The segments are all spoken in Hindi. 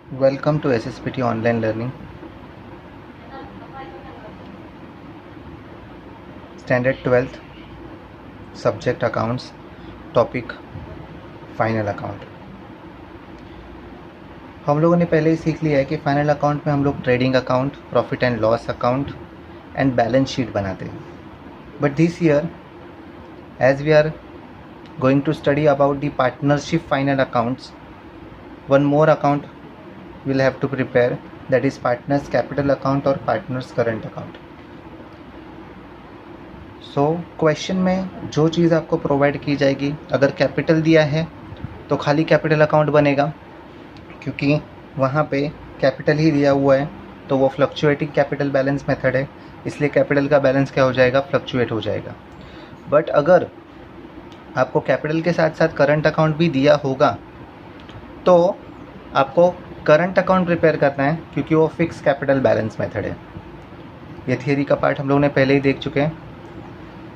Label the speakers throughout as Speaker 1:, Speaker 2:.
Speaker 1: Welcome to SSPT Online Learning, Standard 12th, Subject Accounts, Topic Final Account। हम लोगों ने पहले ही सीख लिया है कि फाइनल अकाउंट में हम लोग trading account, profit and loss account and balance sheet बनाते हैं। But this year as we are going to study about the partnership final accounts, one more account we'll have to prepare, that is partners capital account और partners current account। So question में जो चीज़ आपको प्रोवाइड की जाएगी, अगर कैपिटल दिया है तो खाली कैपिटल अकाउंट बनेगा, क्योंकि वहाँ पे कैपिटल ही दिया हुआ है, तो वो फ्लक्चुएटिंग कैपिटल बैलेंस मेथड है, इसलिए कैपिटल का बैलेंस क्या हो जाएगा, फ्लक्चुएट हो जाएगा। बट अगर आपको कैपिटल के साथ साथ करंट अकाउंट भी दिया होगा तो आपको करंट अकाउंट प्रिपेयर करना है, क्योंकि वो फिक्स कैपिटल बैलेंस मेथड है। ये थियरी का पार्ट हम लोगों ने पहले ही देख चुके हैं।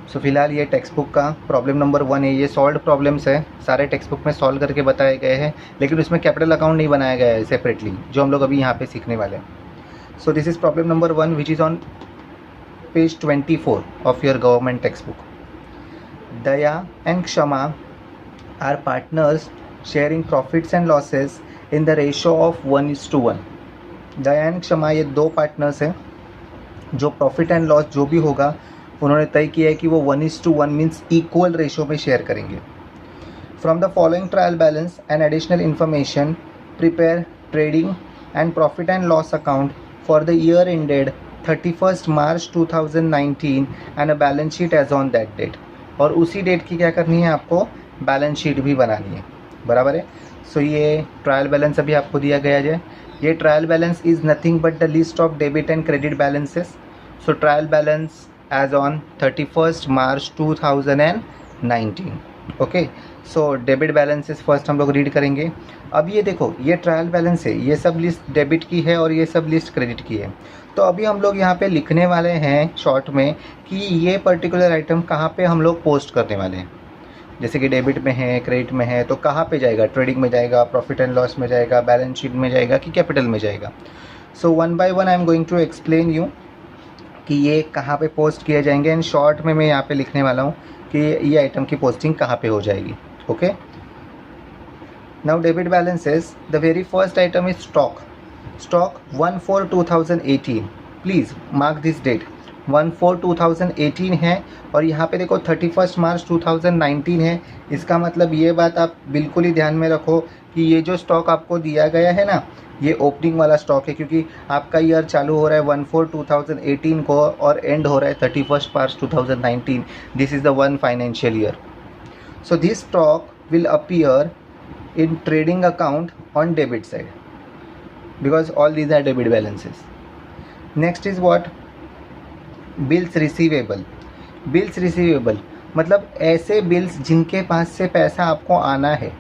Speaker 1: सो फिलहाल ये टेक्स्ट बुक का प्रॉब्लम नंबर 1 है, ये सॉल्व प्रॉब्लम्स है, सारे टेक्स्ट बुक में सॉल्व करके बताए गए हैं, लेकिन उसमें कैपिटल अकाउंट नहीं बनाया गया है सेपरेटली, जो हम लोग अभी यहाँ पे सीखने वाले हैं। So this is problem number 1 which is on page 24 of your government text book. Daya and Kshama are partners sharing profits and losses in the ratio of 1:1। Daya and क्षमा ये दो पार्टनर्स हैं जो प्रॉफिट एंड लॉस जो भी होगा उन्होंने तय किया है कि वो 1:1 मीन्स इक्वल रेशियो में शेयर करेंगे। From the following trial balance and additional information prepare trading and profit and loss account for the year ended 31 March 2019 and a balance sheet as on that date. और उसी डेट की क्या करनी है, आपको बैलेंस शीट भी बनानी है, बराबर है। सो ये ट्रायल बैलेंस अभी आपको दिया गया है। ये trial balance is nothing but the list of debit and credit balances. So trial balance as on 31 March 2019। Okay, so debit balances first हम लोग रीड करेंगे। अब ये देखो, ये ट्रायल बैलेंस है, ये सब लिस्ट डेबिट की है और ये सब लिस्ट क्रेडिट की है। तो अभी हम लोग यहाँ पे लिखने वाले हैं शॉर्ट में कि ये पर्टिकुलर आइटम कहाँ पे हम लोग पोस्ट करने वाले हैं। जैसे कि डेबिट में है, क्रेडिट में है, तो कहाँ पे जाएगा, ट्रेडिंग में जाएगा, प्रॉफिट एंड लॉस में जाएगा, बैलेंस शीट में जाएगा कि कैपिटल में जाएगा। So 1 by 1 I am going to explain you कि ये कहाँ पे पोस्ट किए जाएंगे। एंड शॉर्ट में मैं यहाँ पे लिखने वाला हूँ कि ये आइटम की पोस्टिंग कहाँ पे हो जाएगी। Okay, now debit balances, the very first item is stock. Stock 1/4/2018, please mark this date, 1/4/2018 है। और यहाँ पे देखो 31 मार्च 2019 है। इसका मतलब ये बात आप बिल्कुल ही ध्यान में रखो कि ये जो स्टॉक आपको दिया गया है ना, ये ओपनिंग वाला स्टॉक है, क्योंकि आपका ईयर चालू हो रहा है 1/4/2018 को और एंड हो रहा है 31 March 2019। This is the one financial year. So this stock will appear in trading account on debit side because all these are debit balances. Next is what? Bills receivable. Bills receivable मतलब ऐसे बिल्स जिनके पास से पैसा आपको आना है,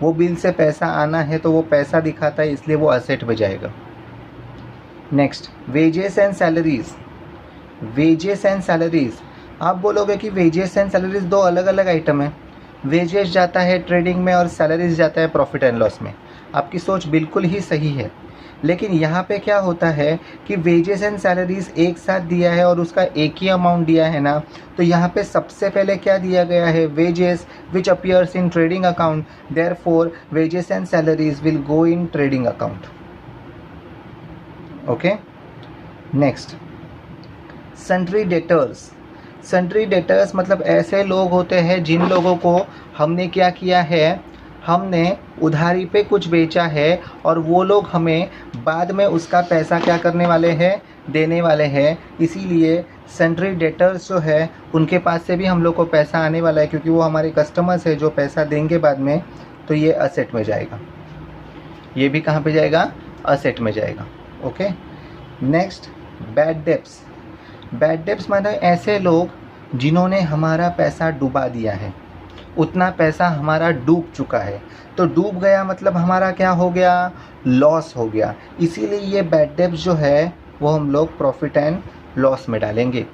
Speaker 1: वो बिल से पैसा आना है तो वो पैसा दिखाता है, इसलिए वो असेट में जाएगा। Next, wages and salaries. Wages and salaries, आप बोलोगे कि वेजेस एंड सैलरीज दो अलग अलग आइटम है। वेजेस जाता है ट्रेडिंग में और सैलरीज जाता है प्रॉफिट एंड लॉस में। आपकी सोच बिल्कुल ही सही है, लेकिन यहाँ पे क्या होता है कि वेजेस एंड सैलरीज एक साथ दिया है और उसका एक ही अमाउंट दिया है ना, तो यहाँ पे सबसे पहले क्या दिया गया है, wages which appears in trading account, therefore wages and salaries will go in trading account. Okay, next, sundry debtors. Sundry debtors मतलब ऐसे लोग होते हैं जिन लोगों को हमने क्या किया है, हमने उधारी पे कुछ बेचा है और वो लोग हमें बाद में उसका पैसा क्या करने वाले हैं, देने वाले हैं। इसीलिए सन्ड्री डेटर्स जो है उनके पास से भी हम लोग को पैसा आने वाला है, क्योंकि वो हमारे कस्टमर्स है जो पैसा देंगे बाद में, तो ये असेट में जाएगा। ये भी कहाँ पे जाएगा, असेट में जाएगा। Okay, next, bad debts. Bad debts माने ऐसे लोग जिन्होंने हमारा पैसा डुबा दिया है, उतना पैसा हमारा डूब चुका है। तो डूब गया मतलब हमारा क्या हो गया, लॉस हो गया। इसीलिए ये बैड डेब्ट्स जो है वो हम लोग प्रॉफिट एंड लॉस में डालेंगे।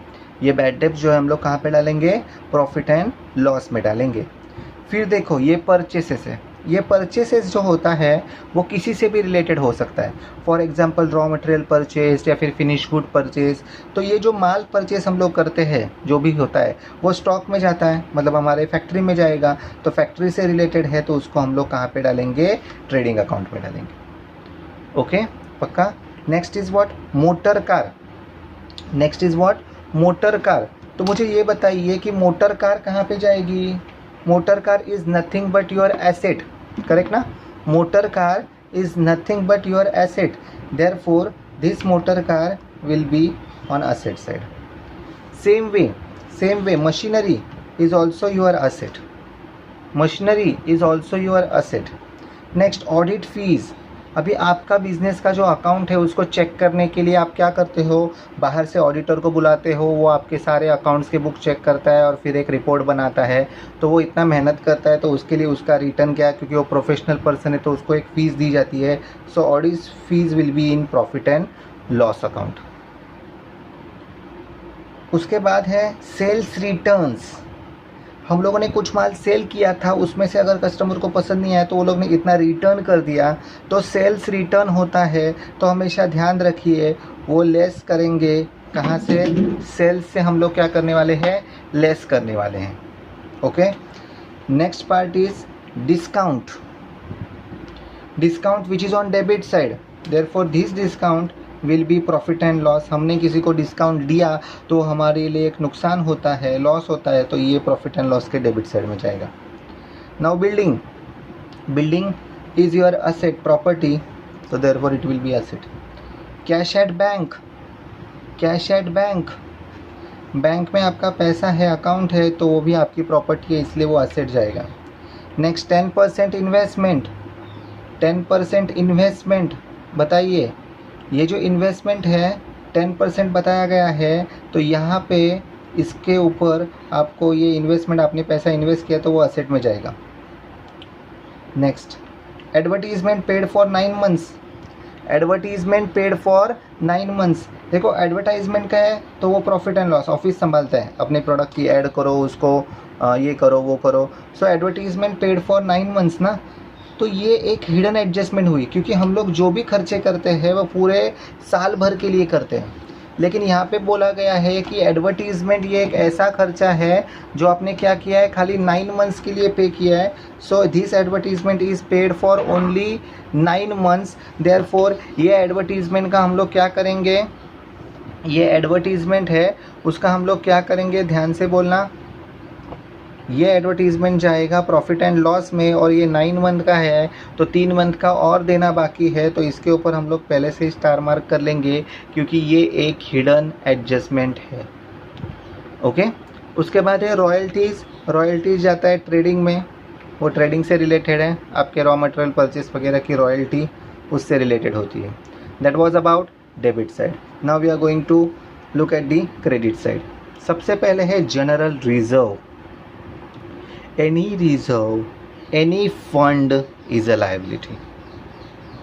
Speaker 1: ये बैड डेब्ट्स जो है हम लोग कहाँ पे डालेंगे, प्रॉफिट एंड लॉस में डालेंगे। फिर देखो ये परचेसेस है। ये परचेसेस जो होता है वो किसी से भी रिलेटेड हो सकता है। For example raw material purchase या फिर फिनिश गुड परचेज। तो ये जो माल परचेस हम लोग करते हैं जो भी होता है वो स्टॉक में जाता है, मतलब हमारे फैक्ट्री में जाएगा, तो फैक्ट्री से रिलेटेड है तो उसको हम लोग कहाँ पे डालेंगे, ट्रेडिंग अकाउंट में डालेंगे। ओके, पक्का। Next is what, motor car. Next is what, motor car. तो मुझे ये बताइए कि मोटर कार कहाँ पे जाएगी। Motor car is nothing but your asset, correct ना। Motor car is nothing but your asset, therefore this motor car will be on asset side. Same way machinery is also your asset, machinery is also your asset. Next, audit fees. अभी आपका बिजनेस का जो अकाउंट है उसको चेक करने के लिए आप क्या करते हो, बाहर से ऑडिटर को बुलाते हो, वो आपके सारे अकाउंट्स के बुक चेक करता है और फिर एक रिपोर्ट बनाता है। तो वो इतना मेहनत करता है तो उसके लिए उसका रिटर्न क्या, क्योंकि वो प्रोफेशनल पर्सन है तो उसको एक फ़ीस दी जाती है। So audit fees will be in profit and loss account. उसके बाद है सेल्स रिटर्न्स। हम लोगों ने कुछ माल सेल किया था, उसमें से अगर कस्टमर को पसंद नहीं आया तो वो लोग ने इतना रिटर्न कर दिया, तो सेल्स रिटर्न होता है। तो हमेशा ध्यान रखिए वो लेस करेंगे, कहाँ से, सेल्स से हम लोग क्या करने वाले हैं, लेस करने वाले हैं। Okay, next part is discount. Discount which is on debit side, therefore this discount will be profit and loss. हमने किसी को डिस्काउंट दिया तो हमारे लिए एक नुकसान होता है, लॉस होता है, तो ये प्रॉफिट एंड लॉस के डेबिट साइड में जाएगा। Now building, building is your asset, property, तो therefore it will be asset. Cash at bank, cash at bank, bank में आपका पैसा है, अकाउंट है, तो वो भी आपकी प्रॉपर्टी है, इसलिए वो असेट जाएगा। Next 10% investment, 10% investment. बताइए ये जो इन्वेस्टमेंट है 10% बताया गया है, तो यहाँ पे इसके ऊपर आपको ये इन्वेस्टमेंट, आपने पैसा इन्वेस्ट किया तो वो असेट में जाएगा। Next, advertisement paid for 9 months, advertisement paid for 9 months. देखो एडवर्टाइजमेंट का है तो वो प्रॉफिट एंड लॉस ऑफिस संभालता है, अपने प्रोडक्ट की ऐड करो, उसको ये करो वो करो। सो एडवर्टीजमेंट पेड फॉर 9 मंथ्स ना, तो ये एक हिडन एडजस्टमेंट हुई, क्योंकि हम लोग जो भी खर्चे करते हैं वो पूरे साल भर के लिए करते हैं। लेकिन यहाँ पे बोला गया है कि एडवर्टीजमेंट ये एक ऐसा खर्चा है जो आपने क्या किया है, खाली 9 मंथ्स के लिए पे किया है। So this advertisement is paid for only 9 months, therefore ये एडवर्टीजमेंट का हम लोग क्या करेंगे, ये एडवर्टीजमेंट है उसका हम लोग क्या करेंगे, ध्यान से बोलना। ये एडवर्टीजमेंट जाएगा प्रॉफिट एंड लॉस में, और ये 9 मंथ का है तो 3 मंथ का और देना बाकी है, तो इसके ऊपर हम लोग पहले से स्टार मार्क कर लेंगे क्योंकि ये एक हिडन एडजस्टमेंट है। ओके, उसके बाद है रॉयल्टीज़। रॉयल्टीज़ जाता है ट्रेडिंग में, वो ट्रेडिंग से रिलेटेड है, आपके रॉ मटेरियल परचेस वगैरह की रॉयल्टी उससे रिलेटेड होती है। That was about debit side. Now we are going to look at the credit side. सबसे पहले है general reserve. Any reserve, any fund is a liability.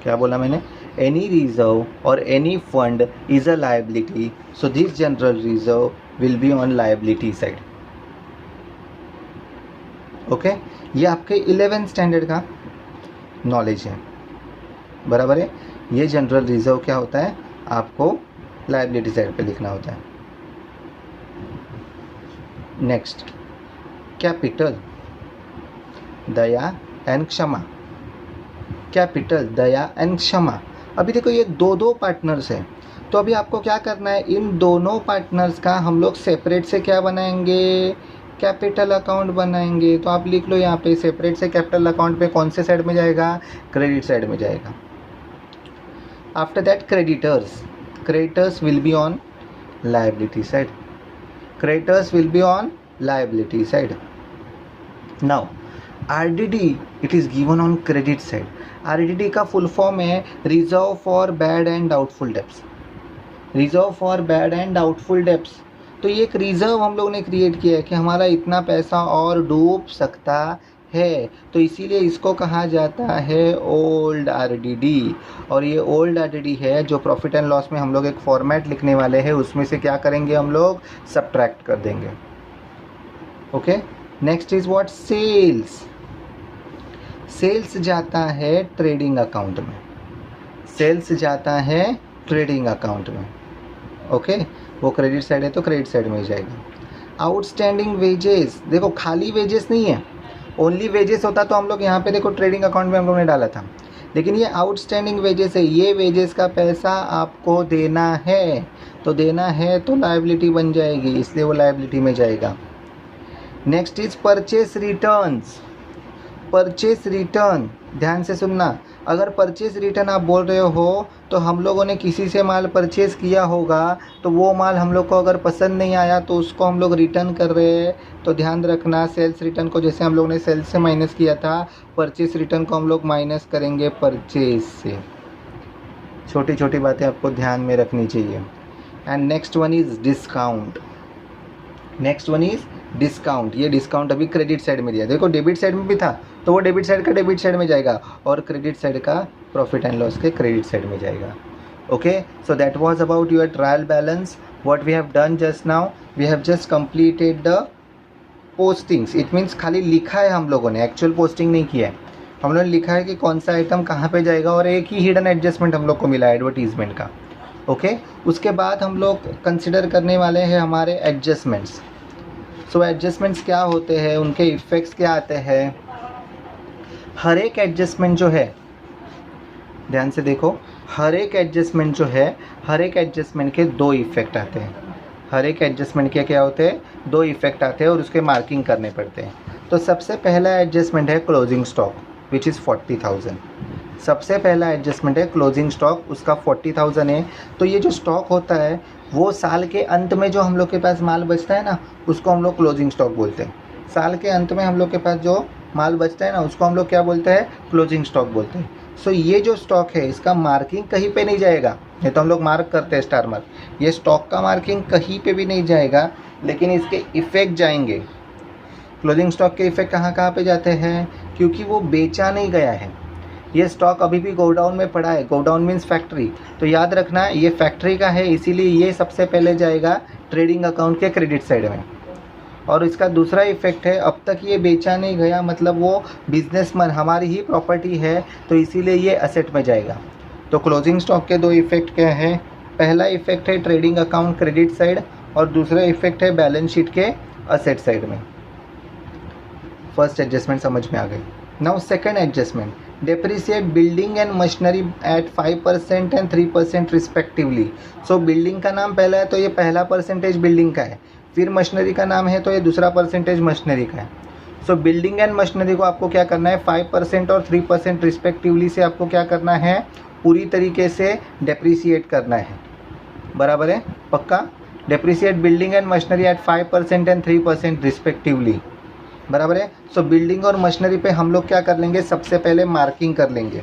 Speaker 1: क्या बोला मैंने, एनी रिजर्व और any fund is a liability, so this general reserve will be on liability side. Okay, ये आपके 11th स्टैंडर्ड का नॉलेज है, बराबर है। ये जनरल रिजर्व क्या होता है, आपको लायबिलिटी साइड पे लिखना होता है। नेक्स्ट, कैपिटल, दया एंड क्षमा। कैपिटल, दया एंड क्षमा। अभी देखो ये दो पार्टनर्स हैं, तो अभी आपको क्या करना है, इन दोनों पार्टनर्स का हम लोग सेपरेट से क्या बनाएंगे, कैपिटल अकाउंट बनाएंगे। तो आप लिख लो यहाँ पे, सेपरेट से कैपिटल अकाउंट पे कौन से साइड में जाएगा, क्रेडिट साइड में जाएगा। After that creditors, creditors will be on liability side, creditors will be on liability side. Now RDD, it is given on credit side. RDD का फुल फॉर्म है reserve for bad and doubtful debts, reserve for bad and doubtful debts. तो ये एक रिजर्व हम लोग ने क्रिएट किया है कि हमारा इतना पैसा और डूब सकता है, तो इसीलिए इसको कहा जाता है ओल्ड RDD। और ये ओल्ड RDD है जो प्रॉफिट एंड लॉस में हम लोग एक फॉर्मेट लिखने वाले हैं, उसमें से क्या करेंगे, हम लोग सब्ट्रैक्ट कर देंगे। Okay, next is what, sales. Sales जाता है ट्रेडिंग अकाउंट में, सेल्स जाता है ट्रेडिंग अकाउंट में। ओके, वो क्रेडिट साइड है तो क्रेडिट साइड में ही जाएगा। आउटस्टैंडिंग वेजेस, देखो खाली वेजेस नहीं है, ओनली वेजेस होता तो हम लोग यहाँ पे देखो ट्रेडिंग अकाउंट में हम लोग ने डाला था, लेकिन ये आउटस्टैंडिंग वेजेस है, ये वेजेस का पैसा आपको देना है, तो देना है तो लायबिलिटी बन जाएगी, इसलिए वो लायबिलिटी में जाएगा। Next is purchase returns. Purchase return, ध्यान से सुनना, अगर परचेस रिटर्न आप बोल रहे हो तो हम लोगों ने किसी से माल परचेस किया होगा, तो वो माल हम लोग को अगर पसंद नहीं आया तो उसको हम लोग रिटर्न कर रहे हैं, तो ध्यान रखना सेल्स रिटर्न को जैसे हम लोग ने सेल्स से माइनस किया था, परचेस रिटर्न को हम लोग माइनस करेंगे परचेस से। छोटी छोटी बातें आपको ध्यान में रखनी चाहिए। And next one is discount. Next one is discount. ये डिस्काउंट अभी क्रेडिट साइड में दिया, देखो डेबिट साइड में भी था तो वो डेबिट साइड का डेबिट साइड में जाएगा और क्रेडिट साइड का प्रॉफिट एंड लॉस के क्रेडिट साइड में जाएगा। Okay, so that was about your trial balance. What we have done just now, we have just completed the postings. It means खाली लिखा है हम लोगों ने, एक्चुअल पोस्टिंग नहीं किया है। हम लोगों ने लिखा है कि कौन सा आइटम कहाँ पे जाएगा और एक ही हिडन एडजस्टमेंट हम लोग को मिला है एडवर्टीजमेंट का। ओके, उसके बाद हम लोग कंसिडर करने वाले हैं हमारे एडजस्टमेंट्स। सो एडजस्टमेंट्स क्या होते हैं, उनके इफ़ेक्ट्स क्या आते हैं। हर एक एडजस्टमेंट जो है, ध्यान से देखो, हर एक एडजस्टमेंट जो है, हर एक एडजस्टमेंट के दो इफ़ेक्ट आते हैं। हर एक एडजस्टमेंट के क्या होते हैं, दो इफ़ेक्ट आते हैं और उसके मार्किंग करने पड़ते हैं। तो सबसे पहला एडजस्टमेंट है क्लोजिंग स्टॉक विच इज़ 40,000। सबसे पहला एडजस्टमेंट है क्लोजिंग स्टॉक, उसका 40,000 है। तो ये जो स्टॉक होता है वो साल के अंत में जो हम लोग के पास माल बचता है ना, उसको हम लोग क्लोजिंग स्टॉक बोलते हैं। साल के अंत में हम लोग के पास जो माल बचता है ना, उसको हम लोग क्या बोलते हैं, क्लोजिंग स्टॉक बोलते हैं। सो ये जो स्टॉक है इसका मार्किंग कहीं पे नहीं जाएगा, नहीं तो हम लोग मार्क करते हैं स्टार मार्क। ये स्टॉक का मार्किंग कहीं पे भी नहीं जाएगा, लेकिन इसके इफ़ेक्ट जाएंगे। क्लोजिंग स्टॉक के इफ़ेक्ट कहाँ कहाँ पे जाते हैं, क्योंकि वो बेचा नहीं गया है, ये स्टॉक अभी भी गोडाउन में पड़ा है। गोडाउन मीन्स फैक्ट्री, तो याद रखना ये फैक्ट्री का है, इसीलिए ये सबसे पहले जाएगा ट्रेडिंग अकाउंट के क्रेडिट साइड में। और इसका दूसरा इफेक्ट है, अब तक ये बेचा नहीं गया, मतलब वो बिजनेसमैन हमारी ही प्रॉपर्टी है, तो इसीलिए ये असेट में जाएगा। तो क्लोजिंग स्टॉक के दो इफेक्ट क्या है, पहला इफेक्ट है ट्रेडिंग अकाउंट क्रेडिट साइड और दूसरा इफेक्ट है बैलेंस शीट के असेट साइड में। फर्स्ट एडजस्टमेंट समझ में आ गई। Now second adjustment, depreciate building and machinery at 5% and 3% respectively। So building का नाम पहला है तो ये पहला परसेंटेज बिल्डिंग का है, फिर मशीनरी का नाम है तो ये दूसरा परसेंटेज मशीनरी का है। सो बिल्डिंग एंड मशीनरी को आपको क्या करना है, 5% और 3% रिस्पेक्टिवली से आपको क्या करना है, पूरी तरीके से डेप्रिसिएट करना है। बराबर है, पक्का। Depreciate building and machinery at 5% and 3% respectively, बराबर है। सो बिल्डिंग और मशीनरी पे हम लोग क्या कर लेंगे, सबसे पहले मार्किंग कर लेंगे।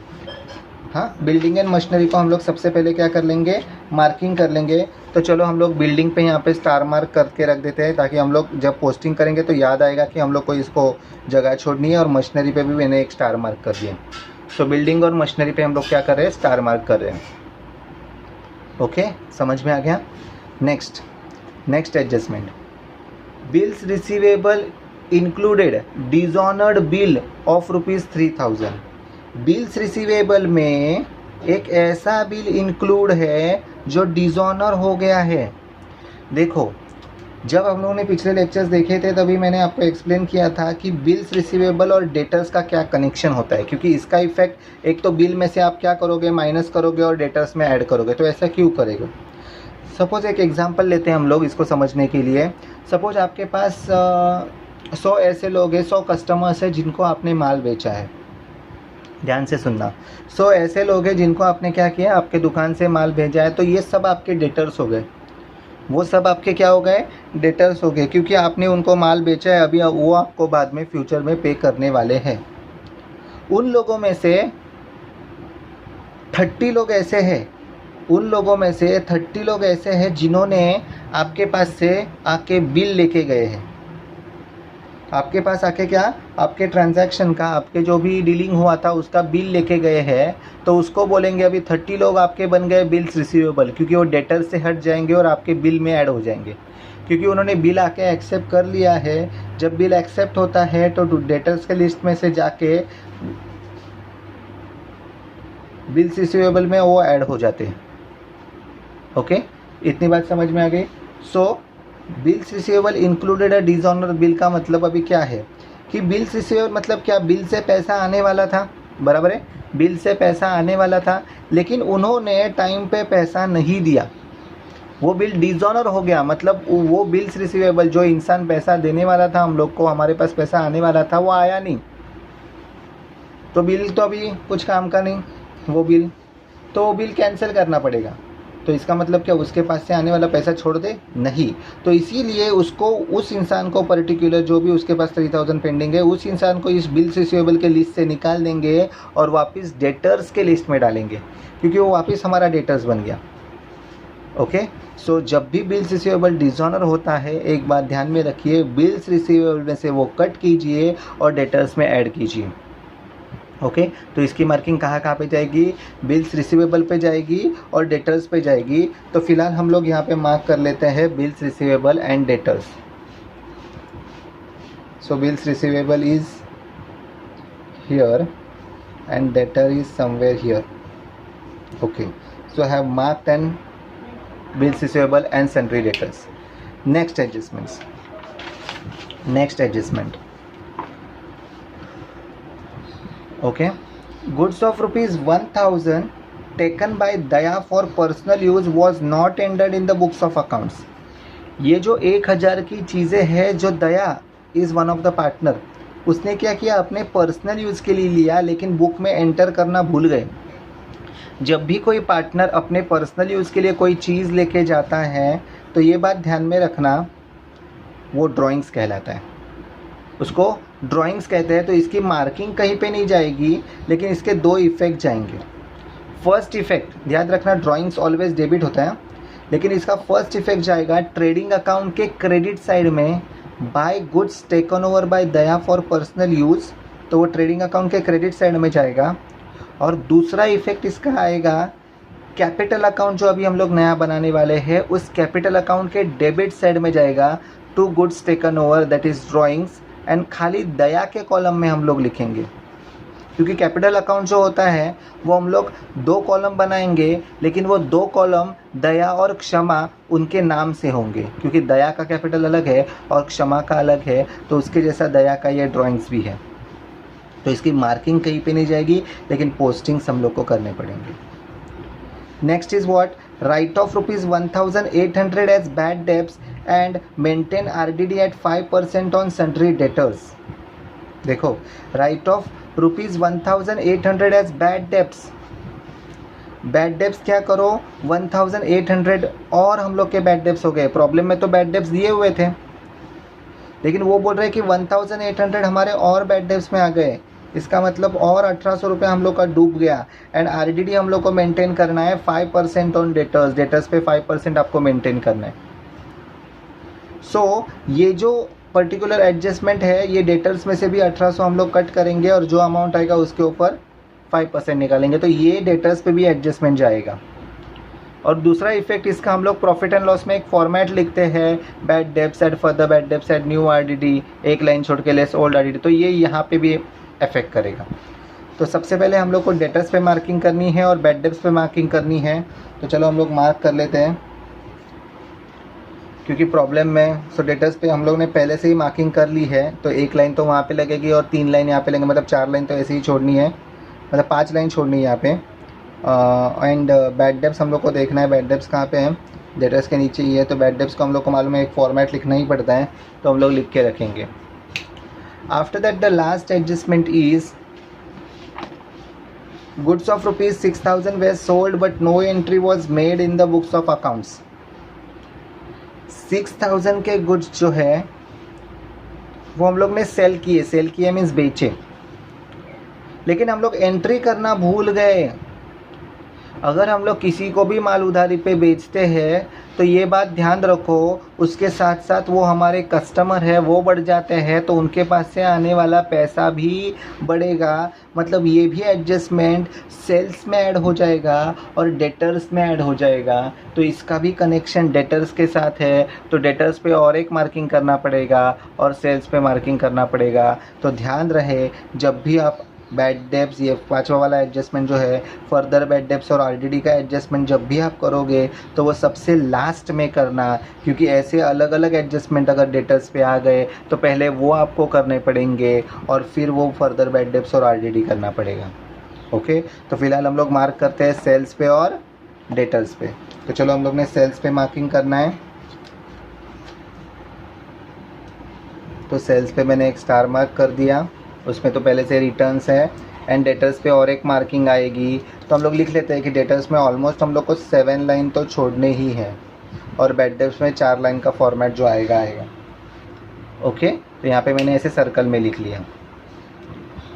Speaker 1: हाँ, बिल्डिंग एंड मशीनरी को हम लोग सबसे पहले क्या कर लेंगे, मार्किंग कर लेंगे। तो चलो हम लोग बिल्डिंग पे यहाँ पे स्टार मार्क करके रख देते हैं, ताकि हम लोग जब पोस्टिंग करेंगे तो याद आएगा कि हम लोग को इसको जगह छोड़नी है। और मशीनरी पे भी मैंने एक स्टार मार्क कर दिया। तो बिल्डिंग और मशीनरी पे हम लोग क्या कर रहे हैं, स्टार मार्क कर रहे हैं। ओके, समझ में आ गया। Next adjustment, bills receivable included dishonoured bill of ₹3000। Bills receivable में एक ऐसा बिल इंक्लूड है जो डिसऑनर हो गया है। देखो, जब हम लोगों ने पिछले लेक्चर्स देखे थे तभी मैंने आपको एक्सप्लेन किया था कि बिल्स रिसीवेबल और डेटर्स का क्या कनेक्शन होता है, क्योंकि इसका इफेक्ट एक तो बिल में से आप क्या करोगे, माइनस करोगे और डेटर्स में ऐड करोगे। तो ऐसा क्यों करेगा। सपोज एक एग्जांपल लेते हैं हम लोग इसको समझने के लिए। सपोज आपके पास 100 ऐसे लोग हैं, 100 कस्टमर्स हैं जिनको आपने माल बेचा है। ध्यान से सुनना, 100 ऐसे लोग हैं जिनको आपने क्या किया, आपके दुकान से माल भेजा है। तो ये सब आपके डेटर्स हो गए, वो सब आपके क्या हो गए, डेटर्स हो गए, क्योंकि आपने उनको माल बेचा है, अभी वो आपको बाद में फ्यूचर में पे करने वाले हैं। उन लोगों में से 30 लोग ऐसे हैं, उन लोगों में से 30 लोग ऐसे हैं जिन्होंने आपके पास से आके बिल लेके गए हैं। आपके पास आके क्या, आपके ट्रांजैक्शन का, आपके जो भी डीलिंग हुआ था उसका बिल लेके गए हैं। तो उसको बोलेंगे अभी 30 लोग आपके बन गए बिल्स रिसीवेबल, क्योंकि वो डेटर से हट जाएंगे और आपके बिल में ऐड हो जाएंगे, क्योंकि उन्होंने बिल आके एक्सेप्ट कर लिया है। जब बिल एक्सेप्ट होता है तो डेटर्स के लिस्ट में से जाके बिल्स रिसीवेबल में वो ऐड हो जाते हैं। ओके, इतनी बात समझ में आ गई। सो बिल्स रिसीवेबल इंक्लूडेड अ डिसऑनर बिल का मतलब अभी क्या है कि बिल्स रिसीवेबल मतलब क्या, बिल से पैसा आने वाला था, बराबर है, बिल से पैसा आने वाला था लेकिन उन्होंने टाइम पे पैसा नहीं दिया, वो बिल डिसऑनर हो गया, मतलब वो बिल्स रिसीवेबल जो इंसान पैसा देने वाला था हम लोग को, हमारे पास पैसा आने वाला था, वो आया नहीं, तो बिल तो अभी कुछ काम का नहीं वो बिल, तो वो बिल कैंसिल करना पड़ेगा। तो इसका मतलब क्या, उसके पास से आने वाला पैसा छोड़ दे, नहीं, तो इसीलिए उसको, उस इंसान को पर्टिकुलर जो भी उसके पास 3000 पेंडिंग है, उस इंसान को इस बिल्स रिसीवेबल के लिस्ट से निकाल देंगे और वापस डेटर्स के लिस्ट में डालेंगे, क्योंकि वो वापस हमारा डेटर्स बन गया। ओके, सो जब भी बिल्स रिसीवेबल डिसऑनर होता है, एक बात ध्यान में रखिए, बिल्स रिसीवेबल में से वो कट कीजिए और डेटर्स में ऐड कीजिए। ओके, तो इसकी मार्किंग कहाँ कहाँ पे जाएगी, बिल्स रिसीवेबल पे जाएगी और डेटर्स पे जाएगी। तो फिलहाल हम लोग यहाँ पे मार्क कर लेते हैं bills receivable and debtors. So bills receivable is here and debtor is somewhere here. Okay, so I have marked and bills receivable and sundry debtors. Next adjustment. Okay, goods of rupees 1000 taken by Daya for personal use was not entered in the books of accounts. ये जो 1000 की चीज़ें हैं, जो Daya is one of the partner, उसने क्या किया, अपने पर्सनल यूज़ के लिए लिया लेकिन बुक में एंटर करना भूल गए। जब भी कोई पार्टनर अपने पर्सनल यूज़ के लिए कोई चीज़ लेके जाता है तो ये बात ध्यान में रखना, वो ड्राइंग्स कहलाता है, उसको ड्राइंग्स कहते हैं। तो इसकी मार्किंग कहीं पे नहीं जाएगी, लेकिन इसके दो इफ़ेक्ट जाएंगे। फर्स्ट इफ़ेक्ट ध्यान रखना, ड्राइंग्स ऑलवेज डेबिट होता है, लेकिन इसका फर्स्ट इफ़ेक्ट जाएगा ट्रेडिंग अकाउंट के क्रेडिट साइड में, by goods taken over by Daya for personal use, तो वो ट्रेडिंग अकाउंट के क्रेडिट साइड में जाएगा। और दूसरा इफेक्ट इसका आएगा कैपिटल अकाउंट, जो अभी हम लोग नया बनाने वाले हैं, उस कैपिटल अकाउंट के डेबिट साइड में जाएगा, to goods taken over, that is drawings, and खाली दया के कॉलम में हम लोग लिखेंगे, क्योंकि कैपिटल अकाउंट जो होता है वो हम लोग 2 कॉलम बनाएंगे, लेकिन वो 2 कॉलम दया और क्षमा उनके नाम से होंगे, क्योंकि दया का कैपिटल अलग है और क्षमा का अलग है, तो उसके जैसा दया का ये ड्राइंग्स भी है। तो इसकी मार्किंग कहीं पे नहीं जाएगी, लेकिन पोस्टिंग्स हम लोग को करने पड़ेंगे। Next is what, write off rupees 1800 as bad debts and maintain RDD at 5% on sundry debtors. देखो, write off rupees 1800 as bad debts, bad debts क्या करो, 1800 और हम लोग के बैड डेब्ट्स हो गए। प्रॉब्लम में तो बैड डेब्ट्स दिए हुए थे, लेकिन वो बोल रहे हैं कि 1800 हमारे और बैड डेब्ट्स में आ गए, इसका मतलब और 1800 रुपये हम लोग का डूब गया। एंड आरडीडी हम लोग को मेंटेन करना है 5% ऑन डेटर्स, डेटर्स पे 5% आपको मेंटेन करना है। सो ये जो पर्टिकुलर एडजस्टमेंट है, ये डेटर्स में से भी 1800 हम लोग कट करेंगे और जो अमाउंट आएगा उसके ऊपर 5% निकालेंगे, तो ये डेटर्स पे भी एडजस्टमेंट जाएगा। और दूसरा इफेक्ट इसका हम लोग प्रॉफिट एंड लॉस में एक फॉर्मेट लिखते हैं, bad debts at further bad debts at new RDD, एक लाइन छोड़ के लेस ओल्ड आरडीडी, तो ये यहाँ पे भी इफेक्ट करेगा। तो सबसे पहले हम लोग को डेटर्स पे मार्किंग करनी है और बैड डेब्ट्स पे मार्किंग करनी है। तो चलो हम लोग मार्क कर लेते हैं, क्योंकि प्रॉब्लम में सो डेटर्स पे हम लोग ने पहले से ही मार्किंग कर ली है, तो एक लाइन तो वहाँ पे लगेगी और 3 लाइन यहाँ पे लगेंगे, मतलब 4 लाइन तो ऐसे ही छोड़नी है, मतलब 5 लाइन छोड़नी है यहाँ पे। एंड बैड डेब्ट्स हम लोग को देखना है, बैड डेब्ट्स कहाँ पे हैं, डेटर्स के नीचे ही है, तो बैड डेब्ट्स को हम लोग को मालूम है एक फॉर्मेट लिखना ही पड़ता है, तो हम लोग लिख के रखेंगे। After that the last adjustment is goods of rupees 6000 were sold but no entry was made in the books of accounts। 6000 के गुड्स जो है वो हम लोग ने सेल किए मीन्स बेचे, लेकिन हम लोग एंट्री करना भूल गए। अगर हम लोग किसी को भी माल उधारी पे बेचते हैं तो ये बात ध्यान रखो, उसके साथ साथ वो हमारे कस्टमर है वो बढ़ जाते हैं, तो उनके पास से आने वाला पैसा भी बढ़ेगा, मतलब ये भी एडजस्टमेंट सेल्स में ऐड हो जाएगा और डेटर्स में ऐड हो जाएगा। तो इसका भी कनेक्शन डेटर्स के साथ है, तो डेटर्स पे और एक मार्किंग करना पड़ेगा और सेल्स पे मार्किंग करना पड़ेगा। तो ध्यान रहे, जब भी आप बैड डेब्ट्स, ये पांचवा वाला एडजस्टमेंट जो है, फर्दर बैड डेब्ट्स और आरडीडी का एडजस्टमेंट जब भी आप करोगे तो वो सबसे लास्ट में करना, क्योंकि ऐसे अलग अलग एडजस्टमेंट अगर डेटर्स पे आ गए तो पहले वो आपको करने पड़ेंगे और फिर वो फर्दर बैड डेब्ट्स और आरडीडी करना पड़ेगा। ओके, तो फिलहाल हम लोग मार्क करते हैं सेल्स पे और डेटर्स पे। तो चलो हम लोग ने सेल्स पे मार्किंग करना है, तो सेल्स पे मैंने एक स्टार मार्क कर दिया, उसमें तो पहले से रिटर्न्स है। एंड डेटर्स पे और एक मार्किंग आएगी, तो हम लोग लिख लेते हैं कि डेटर्स में ऑलमोस्ट हम लोग को 7 लाइन तो छोड़ने ही है और बैड डेब्ट्स में 4 लाइन का फॉर्मेट जो आएगा। ओके, तो यहाँ पे मैंने ऐसे सर्कल में लिख लिया।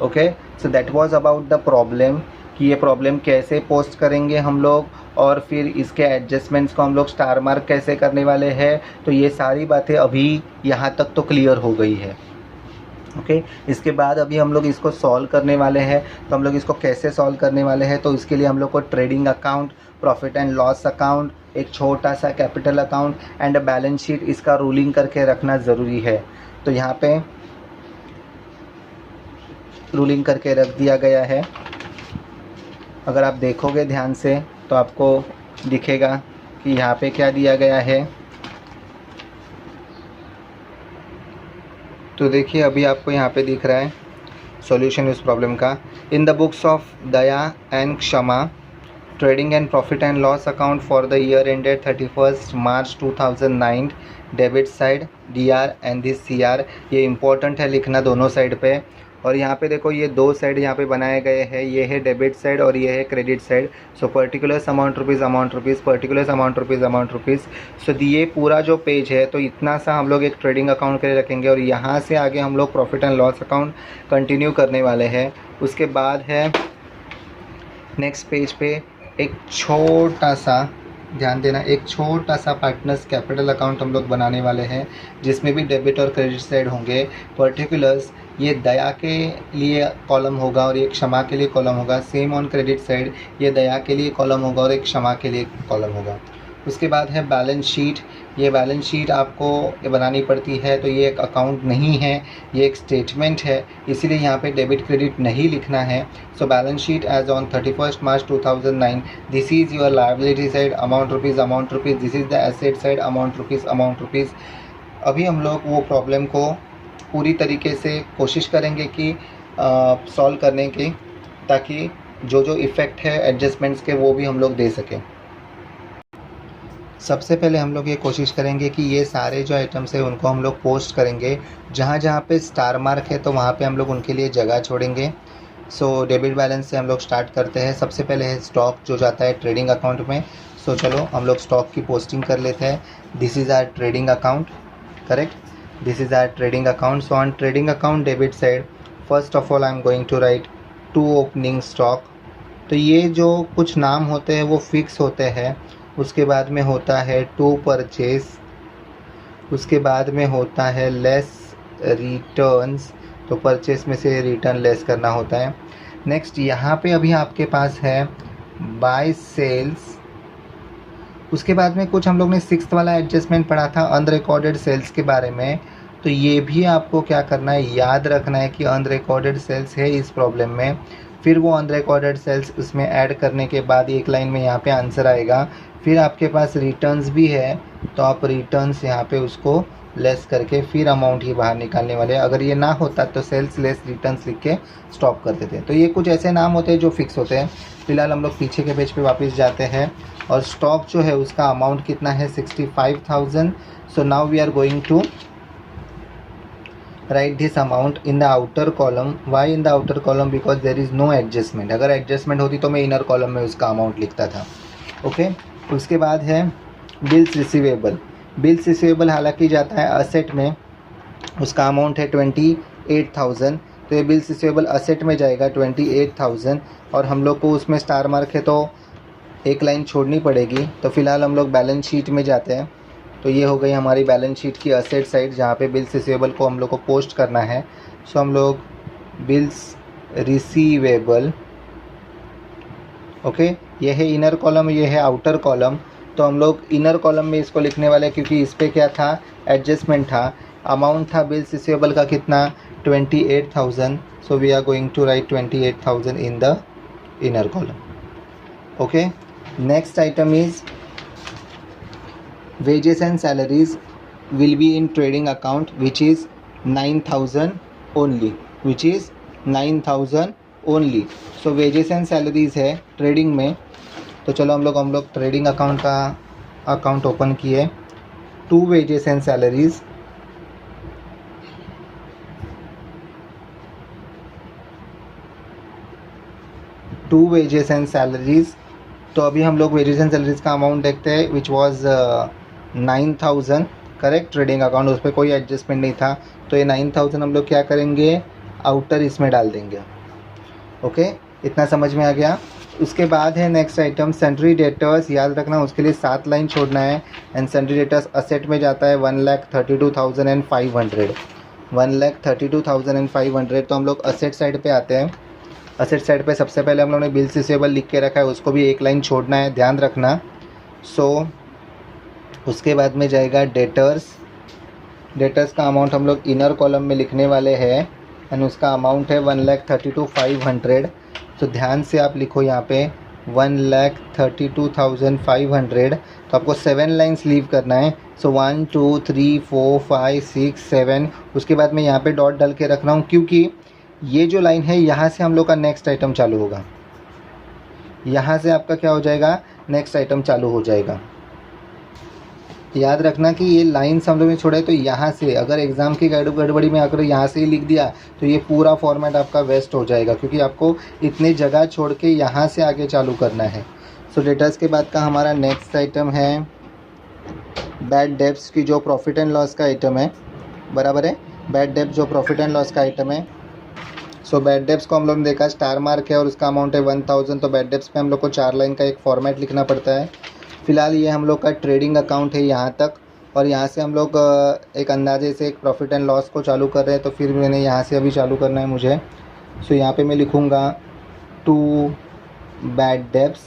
Speaker 1: Okay, so that was about the problem, कि ये प्रॉब्लम कैसे पोस्ट करेंगे हम लोग और फिर इसके एडजस्टमेंट्स को हम लोग स्टार मार्क कैसे करने वाले हैं। तो ये सारी बातें अभी यहाँ तक तो क्लियर हो गई है। ओके, इसके बाद अभी हम लोग इसको सॉल्व करने वाले हैं। तो हम लोग इसको कैसे सॉल्व करने वाले हैं, तो इसके लिए हम लोग को trading account, profit and loss account, एक छोटा सा capital account and balance sheet, इसका रूलिंग करके रखना ज़रूरी है। तो यहाँ पे रूलिंग करके रख दिया गया है। अगर आप देखोगे ध्यान से तो आपको दिखेगा कि यहाँ पे क्या दिया गया है। तो देखिए अभी आपको यहाँ पे दिख रहा है सॉल्यूशन इस प्रॉब्लम का। In the books of Daya and Kshama, trading and profit and loss account for the year ended 31 March 2009, debit side DR and this CR। ये इंपॉर्टेंट है लिखना दोनों साइड पे। और यहाँ पे देखो ये दो साइड यहाँ पे बनाए गए हैं, ये है डेबिट साइड और ये है credit side. So particulars amount rupees, amount rupees, particulars amount rupees, amount rupees. So ये पूरा जो पेज है तो इतना सा हम लोग एक ट्रेडिंग अकाउंट के लिए रखेंगे और यहाँ से आगे हम लोग profit and loss account continue करने वाले हैं। उसके बाद है नेक्स्ट पेज पे एक छोटा सा, ध्यान देना, एक छोटा सा पार्टनर्स कैपिटल अकाउंट हम लोग बनाने वाले हैं जिसमें भी डेबिट और क्रेडिट साइड होंगे। पर्टिकुलर्स ये दया के लिए कॉलम होगा और ये क्षमा के लिए कॉलम होगा। सेम ऑन क्रेडिट साइड ये दया के लिए कॉलम होगा और एक क्षमा के लिए कॉलम होगा। उसके बाद है बैलेंस शीट। ये बैलेंस शीट आपको ये बनानी पड़ती है, तो ये एक अकाउंट नहीं है, ये एक स्टेटमेंट है, इसीलिए यहाँ पे डेबिट क्रेडिट नहीं लिखना है। So balance sheet as on 31 March 2009, this is your liability side, amount rupees, amount rupees, this is the asset side, amount rupees, amount rupees. अभी हम लोग वो प्रॉब्लम को पूरी तरीके से कोशिश करेंगे कि सॉल्व करने की, ताकि जो जो इफ़ेक्ट है एडजस्टमेंट्स के वो भी हम लोग दे सकें। सबसे पहले हम लोग ये कोशिश करेंगे कि ये सारे जो आइटम्स है उनको हम लोग पोस्ट करेंगे। जहाँ जहाँ पे स्टार मार्क है तो वहाँ पे हम लोग उनके लिए जगह छोड़ेंगे। सो डेबिट बैलेंस से हम लोग स्टार्ट करते हैं। सबसे पहले है स्टॉक जो जाता है ट्रेडिंग अकाउंट में। सो चलो हम लोग स्टॉक की पोस्टिंग कर लेते हैं। This is our trading account, correct, this is our trading account. So on trading account debit side, first of all I am going to write 2 opening stock. तो ये जो कुछ नाम होते हैं वो फिक्स होते हैं। उसके बाद में होता है 2 परचेज, उसके बाद में होता है लेस रिटर्न्स, तो परचेज में से रिटर्न लेस करना होता है। नेक्स्ट यहाँ पे अभी आपके पास है बाय सेल्स। उसके बाद में कुछ हम लोग ने 6th वाला एडजस्टमेंट पढ़ा था अनरिकॉर्डेड सेल्स के बारे में, तो ये भी आपको क्या करना है, याद रखना है कि अनरिकॉर्डेड सेल्स है इस प्रॉब्लम में। फिर वो अनरिकॉर्डेड सेल्स उसमें ऐड करने के बाद एक लाइन में यहाँ पे आंसर आएगा। फिर आपके पास रिटर्न्स भी है, तो आप रिटर्न्स यहाँ पे उसको लेस करके फिर अमाउंट ही बाहर निकालने वाले हैं। अगर ये ना होता तो सेल्स लेस रिटर्न्स लिख के स्टॉप कर देते। तो ये कुछ ऐसे नाम होते हैं जो फिक्स होते हैं। फिलहाल हम लोग पीछे के पेज पे वापस जाते हैं और स्टॉक जो है उसका अमाउंट कितना है 65,000। So now we are going to write this amount in the outer column. Why in the outer column? Because there is no adjustment. अगर एडजस्टमेंट होती तो मैं इनर कॉलम में उसका अमाउंट लिखता था। ओके, उसके बाद है बिल्स रिसीवेबल। बिल्स रिसीवेबल हालांकि जाता है असेट में, उसका अमाउंट है 28,000, तो ये बिल्स रिसीवेबल असेट में जाएगा 28,000 और हम लोग को उसमें स्टार मार्क है तो एक लाइन छोड़नी पड़ेगी। तो फिलहाल हम लोग बैलेंस शीट में जाते हैं। तो ये हो गई हमारी बैलेंस शीट की असेट साइड जहाँ पे बिल्स रिसीवेबल को हम लोग को पोस्ट करना है। सो हम लोग बिल्स रिसीवेबल, ओके, ये है इनर कॉलम, ये है आउटर कॉलम। तो हम लोग इनर कॉलम में इसको लिखने वाले क्योंकि इस पर क्या था, एडजस्टमेंट था। अमाउंट था बिल्स रिसीवेबल का कितना 28,000. So we are going to write 28,000 in the inner column. Okay. Next item is wages and salaries will be in trading account, which is 9,000 only, which is 9,000 only. So wages and salaries है ट्रेडिंग में. तो चलो हम लोग ट्रेडिंग अकाउंट का अकाउंट ओपन किए. 2 wages and salaries, तो अभी हम लोग वेजेस एंड सैलरीज का अमाउंट देखते हैं, which was 9,000. Correct. Trading account, उस पर कोई एडजस्टमेंट नहीं था. तो ये 9,000 हम लोग क्या करेंगे, आउटर इसमें डाल देंगे. ओके, इतना समझ में आ गया. उसके बाद है नेक्स्ट आइटम सैंड्री डेटर्स. याद रखना उसके लिए 7 लाइन छोड़ना है. एंड सैंड्री डेटर्स असेट में जाता है 1,32,500. 1,32,500. तो हम लोग असेट साइड पे आते हैं. असेट साइड पे सबसे पहले हम लोगों ने बिल्स रिसीवेबल लिख के रखा है, उसको भी 1 लाइन छोड़ना है, ध्यान रखना. सो उसके बाद में जाएगा डेटर्स. डेटर्स का अमाउंट हम लोग इनर कॉलम में लिखने वाले हैं. एंड उसका अमाउंट है 1,32,500. तो ध्यान से आप लिखो यहाँ पे 1,32,500. तो आपको 7 लाइन्स लीव करना है. सो 1 2 3 4 5 6 7. उसके बाद मैं यहाँ पे डॉट डाल के रख रहा हूँ, क्योंकि ये जो लाइन है यहाँ से हम लोग का नेक्स्ट आइटम चालू होगा. यहाँ से आपका क्या हो जाएगा, नेक्स्ट आइटम चालू हो जाएगा. याद रखना कि ये लाइन्स हम लोग ने छोड़े, तो यहाँ से अगर एग्ज़ाम की गड़बड़ी में आकर यहाँ से ही लिख दिया तो ये पूरा फॉर्मेट आपका वेस्ट हो जाएगा, क्योंकि आपको इतनी जगह छोड़ के यहाँ से आगे चालू करना है. सो डेटर्स के बाद का हमारा नेक्स्ट आइटम है बैड डेब्ट्स की, जो प्रॉफिट एंड लॉस का आइटम है. बराबर है. बैड डेब्ट जो प्रॉफिट एंड लॉस का आइटम है. सो बैड डेब्ट्स को हम लोग ने देखा स्टार मार्क है और उसका अमाउंट है 1,000. तो बैड डेब्ट्स पे हम लोग को 4 लाइन का एक फॉर्मेट लिखना पड़ता है. फ़िलहाल ये हम लोग का ट्रेडिंग अकाउंट है यहाँ तक, और यहाँ से हम लोग एक अंदाजे से एक प्रॉफिट एंड लॉस को चालू कर रहे हैं. तो फिर मैंने यहाँ से अभी चालू करना है मुझे. सो यहाँ पे मैं लिखूँगा 2 बैड डेब्ट्स,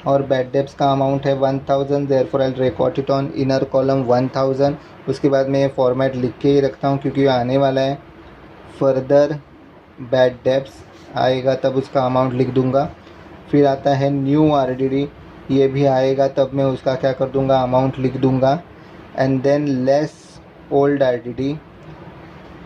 Speaker 1: और बैड डेब्ट्स का अमाउंट है 1,000. Therefore I record it on inner column 1,000. उसके बाद मैं ये फॉर्मेट लिख के ही रखता हूँ, क्योंकि आने वाला है फर्दर बैड डेब्ट्स आएगा तब उसका अमाउंट लिख दूँगा. फिर आता है न्यू RDD, ये भी आएगा तब मैं उसका क्या कर दूँगा, अमाउंट लिख दूँगा. And than less old RDD,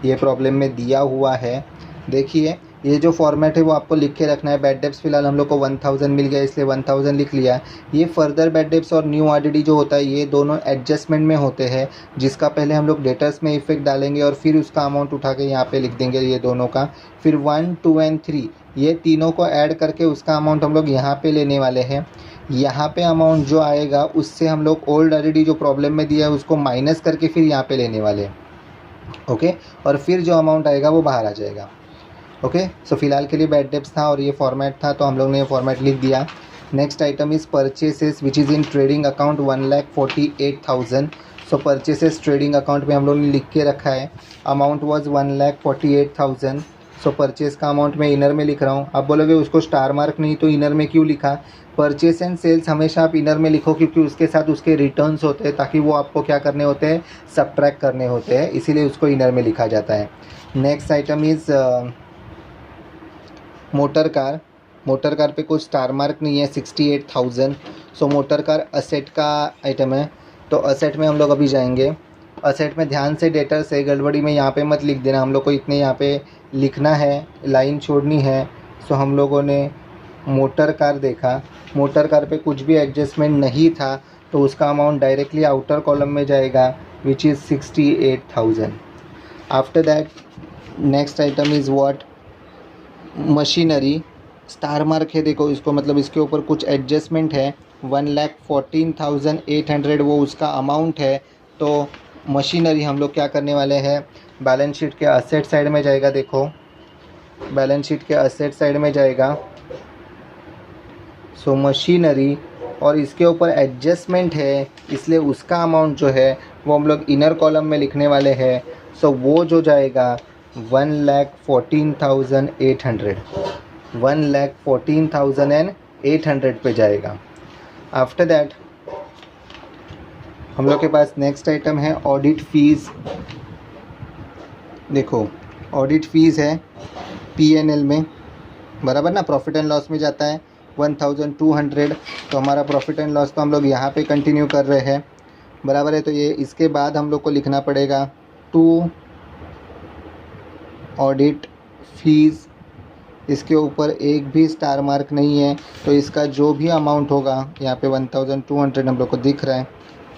Speaker 1: ये प्रॉब्लम में दिया हुआ है. देखिए ये जो फॉर्मेट है वो आपको लिख के रखना है. बैड डेब्ट्स फिलहाल हम लोग को 1,000 मिल गया, इसलिए 1,000 लिख लिया. ये फर्दर बैड डेब्ट्स और न्यू RDD जो होता है, ये दोनों एडजस्टमेंट में होते हैं, जिसका पहले हम लोग डेटर्स में इफेक्ट डालेंगे और फिर उसका अमाउंट उठा के यहाँ पे लिख देंगे ये दोनों का. फिर 1 2 एंड 3 ये तीनों को ऐड करके उसका अमाउंट हम लोग यहाँ पे लेने वाले हैं. यहाँ पे अमाउंट जो आएगा उससे हम लोग ओल्ड RDD जो प्रॉब्लम में दिया है उसको माइनस करके फिर यहाँ पे लेने वाले हैं. ओके. और फिर जो अमाउंट आएगा वो बाहर आ जाएगा. ओके. सो फिलहाल के लिए बैड डेब्ट्स था और ये फॉर्मेट था, तो हम लोग ने ये फॉर्मेट लिख दिया. Next item is purchases which is in trading account 1,48,000. So purchases trading account में हम लोग ने लिख के रखा है. Amount was 1,48,000. सो परचेस का अमाउंट मैं इनर में लिख रहा हूँ. आप बोलोगे उसको स्टार मार्क नहीं तो इनर में क्यों लिखा. परचेस एंड सेल्स हमेशा आप इनर में लिखो, क्योंकि उसके साथ उसके रिटर्न्स होते हैं, ताकि वो आपको क्या करने होते हैं, सबट्रैक्ट करने होते हैं, इसीलिए उसको इनर में लिखा जाता है. Next item is motor car. Motor car पे कुछ स्टार मार्क नहीं है, 68,000. सो मोटर कार असेट का आइटम है. तो असेट में हम लोग अभी जाएंगे. असेट में ध्यान से डेटर्स है, गड़बड़ी में यहाँ पे मत लिख देना. हम लोग को इतने यहाँ पे लिखना है, लाइन छोड़नी है. सो हम लोगों ने मोटर कार देखा. मोटर कार पे कुछ भी एडजस्टमेंट नहीं था, तो उसका अमाउंट डायरेक्टली आउटर कॉलम में जाएगा, which is 68,000. After that next item is what, machinery. Star mark है, देखो इसको, मतलब इसके ऊपर कुछ एडजस्टमेंट है. 1,14,800 वो उसका अमाउंट है. तो मशीनरी हम लोग क्या करने वाले हैं, बैलेंस शीट के असेट साइड में जाएगा. देखो बैलेंस शीट के असेट साइड में जाएगा. सो मशीनरी, और इसके ऊपर एडजस्टमेंट है, इसलिए उसका अमाउंट जो है वो हम लोग इनर कॉलम में लिखने वाले हैं. सो वो जो जाएगा 1,14,800. 1,14,800 पे जाएगा. आफ्टर दैट हम लोग के पास नेक्स्ट आइटम है ऑडिट फीस. देखो ऑडिट फीस है P&L में, बराबर ना, प्रॉफिट एंड लॉस में जाता है 1200। तो हमारा प्रॉफिट एंड लॉस तो हम लोग यहाँ पे कंटिन्यू कर रहे हैं, बराबर है। तो ये इसके बाद हम लोग को लिखना पड़ेगा टू ऑडिट फीस, इसके ऊपर एक भी स्टार मार्क नहीं है, तो इसका जो भी अमाउंट होगा यहाँ पे 1200 हम लोग को दिख रहा है,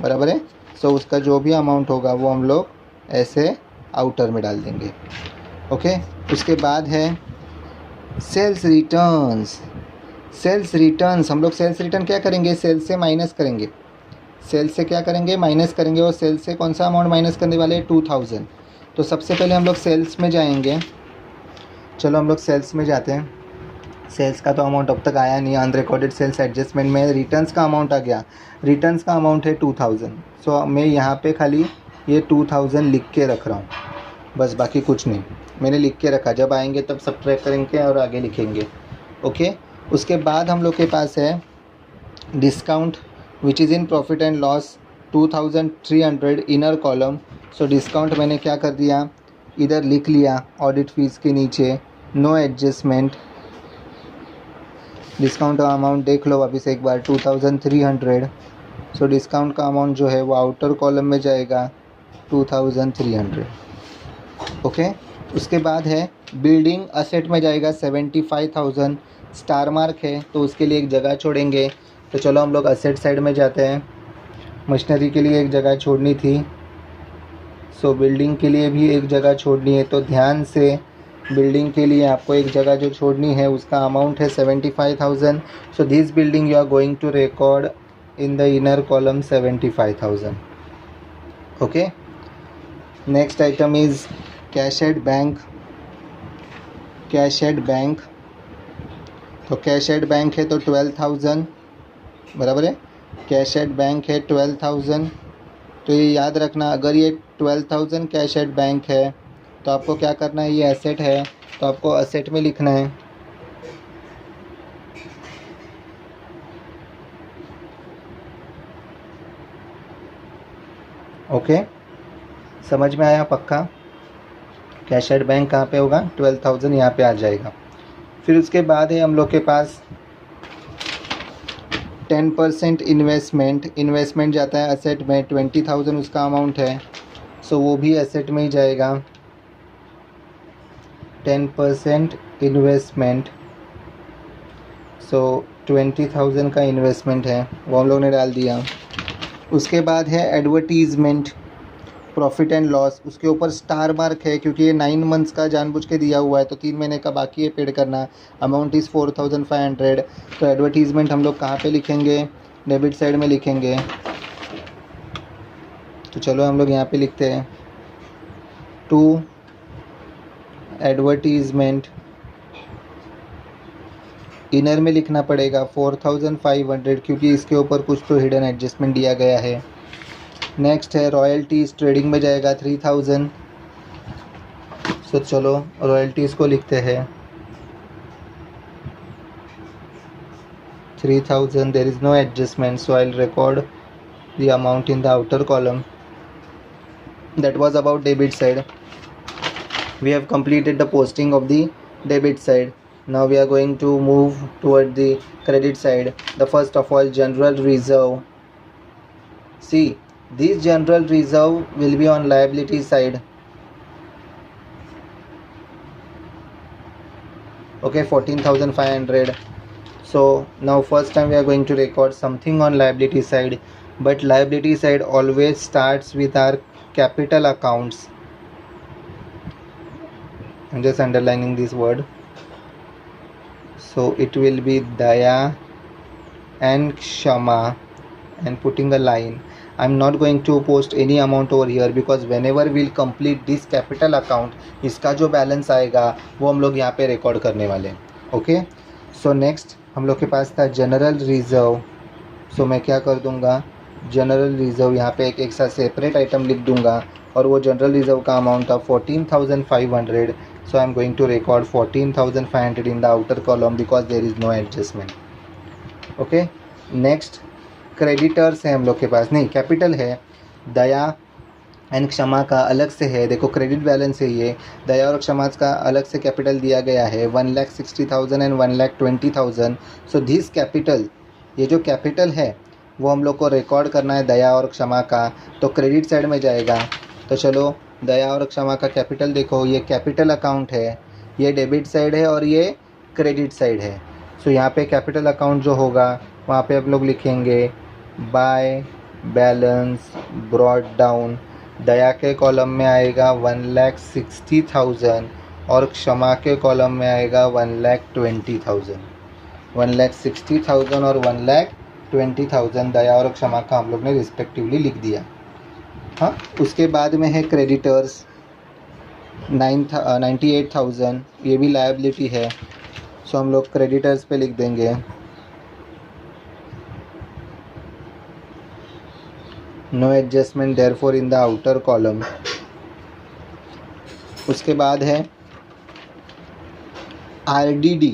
Speaker 1: बराबर है। सो उसका जो भी अमाउंट होगा वो हम लोग ऐसे आउटर में डाल देंगे, ओके। उसके बाद है सेल्स रिटर्न्स। सेल्स रिटर्न्स, हम लोग सेल्स रिटर्न क्या करेंगे, सेल्स से माइनस करेंगे। सेल्स से क्या करेंगे, माइनस करेंगे। और सेल्स से कौन सा अमाउंट माइनस करने वाले हैं, 2000। तो सबसे पहले हम लोग सेल्स में जाएंगे। चलो हम लोग सेल्स में जाते हैं। सेल्स का तो अमाउंट अब तक आया नहीं, अनरिकॉर्डेड सेल्स एडजस्टमेंट में रिटर्न्स का अमाउंट आ गया। रिटर्न्स का अमाउंट है 2000। सो मैं यहाँ पे खाली ये 2000 लिख के रख रहा हूँ, बस, बाकी कुछ नहीं, मैंने लिख के रखा। जब आएंगे तब सब्ट्रैक्ट करेंगे और आगे लिखेंगे, ओके। उसके बाद हम लोग के पास है discount which is in profit and loss 2300 inner column. So discount मैंने क्या कर दिया, इधर लिख लिया ऑडिट फीस के नीचे, नो एडजस्टमेंट। डिस्काउंट का अमाउंट देख लो वापस एक बार, 2300। सो डिस्काउंट का अमाउंट जो है वो आउटर कॉलम में जाएगा 2300, ओके। उसके बाद है बिल्डिंग असेट में जाएगा 75,000। स्टार मार्क है तो उसके लिए एक जगह छोड़ेंगे। तो चलो हम लोग असेट साइड में जाते हैं। मशीनरी के लिए एक जगह छोड़नी थी, सो बिल्डिंग के लिए भी एक जगह छोड़नी है। तो ध्यान से, बिल्डिंग के लिए आपको एक जगह जो छोड़नी है उसका अमाउंट है 75,000। So this building you are going to record in the inner column 75,000, okay. Next item is cash at bank. Cash at bank, तो कैश एट बैंक है तो 12,000, बराबर है। कैश एट बैंक है 12,000। तो ये याद रखना, अगर ये 12,000 कैश एट बैंक है तो आपको क्या करना है, ये एसेट है तो आपको एसेट में लिखना है, ओके। समझ में आया पक्का। कैश एट बैंक कहाँ पे होगा, 12,000 यहाँ पे आ जाएगा। फिर उसके बाद है हम लोग के पास 10% इन्वेस्टमेंट। इन्वेस्टमेंट जाता है एसेट में, 20,000 उसका अमाउंट है, सो वो भी एसेट में ही जाएगा। 10% इन्वेस्टमेंट, सो 20,000 का इन्वेस्टमेंट है, वो हम लोग ने डाल दिया। उसके बाद है एडवर्टीज़मेंट, प्रॉफिट एंड लॉस। उसके ऊपर स्टार मार्क है क्योंकि ये 9 मंथ्स का जानबूझ के दिया हुआ है, तो 3 महीने का बाकी है पेड करना। Amount is 4,500। तो एडवर्टीज़मेंट हम लोग कहाँ पे लिखेंगे, डेबिट साइड में लिखेंगे। तो चलो हम लोग यहाँ पे लिखते हैं टू एडवर्टीज़मेंट, इनर में लिखना पड़ेगा 4,500 क्योंकि इसके ऊपर कुछ तो हिडन एडजस्टमेंट दिया गया है। नेक्स्ट है रॉयल्टीज़, ट्रेडिंग में जाएगा 3,000। सो चलो रॉयल्टीज़ को लिखते हैं 3,000। There is no adjustment, so I will record the amount in the outer column. That was about debit side. We have completed the posting of the debit side. Now we are going to move toward the credit side. The first of all, general reserve. See, this general reserve will be on liability side. Okay, 14,500. So now first time we are going to record something on liability side, but liability side always starts with our capital accounts. I'm just underlining this word. So it will be Daya and Kshama and putting a line. I'm not going to post any amount over here because whenever we'll complete this capital account, इसका जो बैलेंस आएगा वो हम लोग यहाँ पे रिकॉर्ड करने वाले हैं, ओके। सो नेक्स्ट हम लोग के पास था जनरल रिजर्व। सो मैं क्या कर दूँगा, जनरल रिजर्व यहाँ पे एक सा सेपरेट आइटम लिख दूँगा और वो जनरल रिजर्व का अमाउंट था 14,500. So I am going to record 14,500 in the outer column because there is no adjustment. Okay. Next creditors है हम लोग के पास, नहीं कैपिटल है दया एंड क्षमा का अलग से है, देखो क्रेडिट बैलेंस है ये, दया और क्षमा का अलग से कैपिटल दिया गया है 1,60,000 एंड 1,20,000। सो दिस कैपिटल, ये जो कैपिटल है वो हम लोग को रिकॉर्ड करना है दया और क्षमा का, तो क्रेडिट साइड में जाएगा। तो चलो दया और क्षमा का कैपिटल देखो, ये कैपिटल अकाउंट है, ये डेबिट साइड है और ये क्रेडिट साइड है। सो यहाँ पे कैपिटल अकाउंट जो होगा वहाँ पे आप लोग लिखेंगे बाय बैलेंस ब्रॉट डाउन, दया के कॉलम में आएगा 1,60,000 और क्षमा के कॉलम में आएगा 1,20,000। 1,60,000 और 1,20,000 दया और क्षमा का हम लोग ने रिस्पेक्टिवली लिख दिया। हाँ, उसके बाद में है क्रेडिटर्स 98,000, ये भी लायबिलिटी है। सो हम लोग क्रेडिटर्स पे लिख देंगे no adjustment therefore in the outer column. उसके बाद है RDD,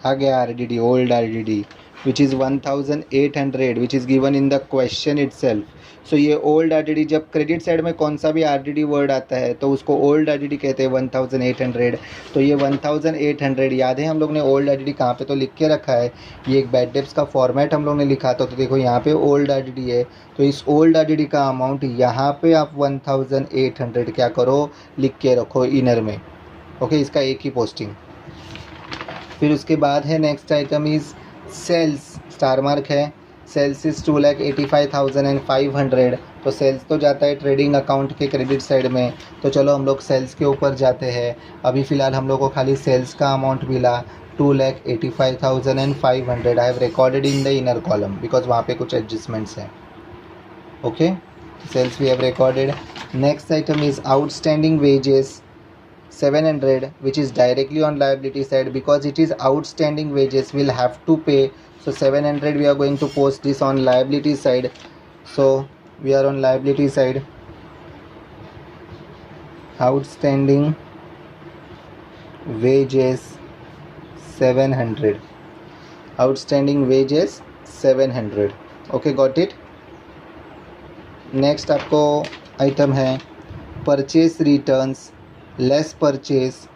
Speaker 1: आ गया RDD, old RDD which is 1,800 which is given in the question itself. So ये ओल्ड RDD, जब क्रेडिट साइड में कौन सा भी RDD वर्ड आता है तो उसको ओल्ड RDD कहते हैं 1,800। तो ये 1,800 याद है हम लोग ने ओल्ड RDD कहाँ पे तो लिख के रखा है, ये एक बैड डेब्ट्स का फॉर्मेट हम लोग ने लिखा था। तो देखो यहाँ पे ओल्ड RDD है, तो इस ओल्ड RDD का अमाउंट यहाँ पे आप 1,800 क्या करो, लिख के रखो इनर में। ओके, इसका एक ही पोस्टिंग। फिर उसके बाद है next item is sales, star mark है, सेल्स इज़ 2,85,500। तो सेल्स तो जाता है ट्रेडिंग अकाउंट के क्रेडिट साइड में। तो चलो हम लोग सेल्स के ऊपर जाते हैं। अभी फ़िलहाल हम लोग को खाली सेल्स का अमाउंट मिला 2,85,500। I have recorded in the inner column because वहाँ पे कुछ एडजस्टमेंट्स हैं। Okay, sales we have recorded. Next item is outstanding wages 700, which is directly on liability side because it is outstanding wages, we'll have to pay. So 700 we are going to post this on liability side. So we are on liability side, outstanding wages 700, outstanding wages 700. Okay, got it. Next आपको आइटम है purchase returns less purchase,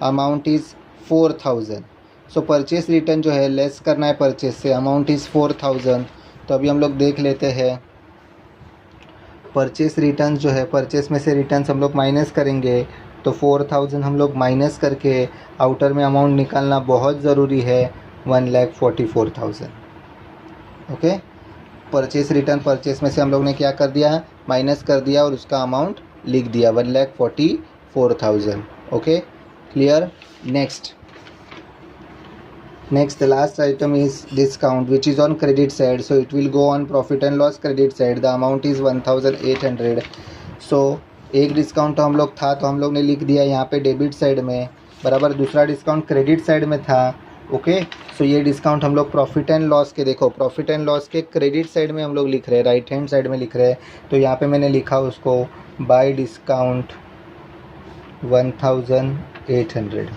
Speaker 1: amount is 4,000। So purchase return जो है लेस करना है परचेस से, अमाउंट इज़ 4,000। तो अभी हम लोग देख लेते हैं परचेस रिटर्न्स जो है, परचेस में से रिटर्न्स हम लोग माइनस करेंगे। तो 4,000 हम लोग माइनस करके आउटर में अमाउंट निकालना बहुत ज़रूरी है, 1,44,000। ओके, परचेस रिटर्न परचेस में से हम लोग ने क्या कर दिया, माइनस कर दिया और उसका अमाउंट लिख दिया 1,44,000। Okay, clear. Next the last item is discount which is on credit side, so it will go on profit and loss credit side, the amount is 1,800। so एक डिस्काउंट तो हम लोग था तो हम लोग ने लिख दिया यहाँ पे डेबिट साइड में, बराबर दूसरा डिस्काउंट क्रेडिट साइड में था। ओके, सो ये डिस्काउंट हम लोग प्रॉफिट एंड लॉस के, देखो प्रॉफिट एंड लॉस के क्रेडिट साइड में हम लोग लिख रहे हैं, राइट हैंड साइड में लिख रहे हैं। तो यहाँ पे मैंने लिखा उसको bye discount 1,800।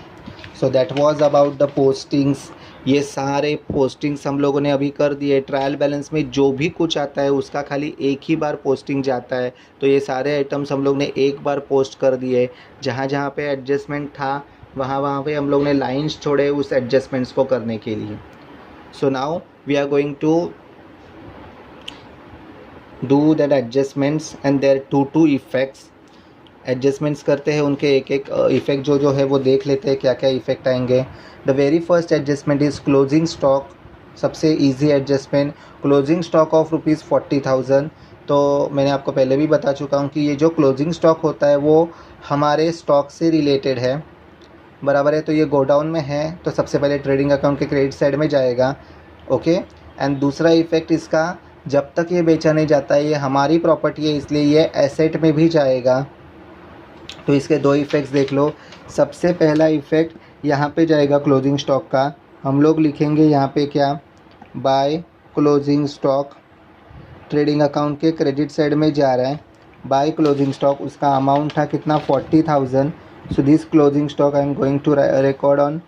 Speaker 1: So that was about the postings. ये सारे पोस्टिंग्स हम लोगों ने अभी कर दिए। ट्रायल बैलेंस में जो भी कुछ आता है उसका खाली एक ही बार पोस्टिंग जाता है। तो ये सारे आइटम्स हम लोग ने एक बार पोस्ट कर दिए। जहाँ जहाँ पे एडजस्टमेंट था वहाँ पे हम लोग ने लाइंस छोड़े उस एडजस्टमेंट्स को करने के लिए। So now we are going to do that adjustments and their two effects. Adjustments करते हैं, उनके एक एक इफ़ेक्ट जो है वो देख लेते हैं क्या क्या इफ़ेक्ट आएंगे। The very first adjustment is closing stock, सबसे easy adjustment. Closing stock of ₹40,000। तो मैंने आपको पहले भी बता चुका हूँ कि ये जो क्लोजिंग स्टॉक होता है वो हमारे स्टॉक से रिलेटेड है, बराबर है। तो ये गोडाउन में है तो सबसे पहले ट्रेडिंग अकाउंट के क्रेडिट साइड में जाएगा। ओके, एंड दूसरा इफ़ेक्ट इसका, जब तक ये बेचा नहीं जाता है ये हमारी प्रॉपर्टी है इसलिए ये एसेट में भी जाएगा। तो इसके दो इफ़ेक्ट्स देख लो। सबसे पहला इफ़ेक्ट यहाँ पे जाएगा क्लोजिंग स्टॉक का, हम लोग लिखेंगे यहाँ पे क्या, by closing stock, trading account के क्रेडिट साइड में जा रहा है बाय क्लोजिंग स्टॉक। उसका अमाउंट था कितना, 40,000। So this closing stock I am going to record on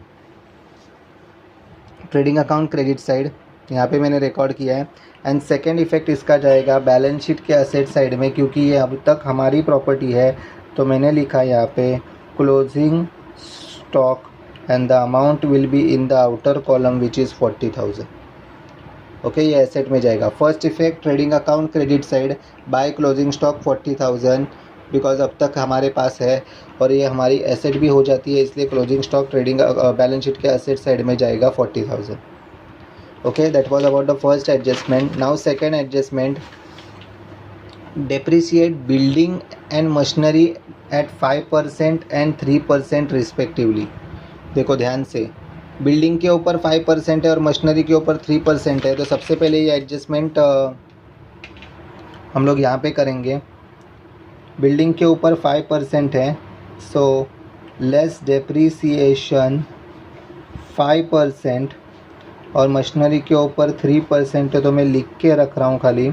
Speaker 1: trading account credit side. यहाँ पे मैंने रिकॉर्ड किया है। एंड सेकेंड इफेक्ट इसका जाएगा बैलेंस शीट के असेट साइड में, क्योंकि ये अब तक हमारी प्रॉपर्टी है, तो मैंने लिखा यहाँ पे closing stock and the amount will be in the outer column which is 40,000। Okay, ये एसेट में जाएगा। First effect trading account credit side by closing stock 40,000, because अब तक हमारे पास है और ये हमारी एसेट भी हो जाती है, इसलिए closing stock trading balance sheet के एसेट साइड में जाएगा 40,000। Okay, that was about the first adjustment. Now second adjustment, depreciate building and machinery at 5% and 3% respectively. देखो ध्यान से, बिल्डिंग के ऊपर 5% है और मशीनरी के ऊपर 3% है, तो सबसे पहले ये एडजस्टमेंट हम लोग यहाँ पे करेंगे। बिल्डिंग के ऊपर 5% है, सो लेस डेप्रीसिएशन 5% और मशीनरी के ऊपर 3% है, तो मैं लिख के रख रहा हूँ खाली।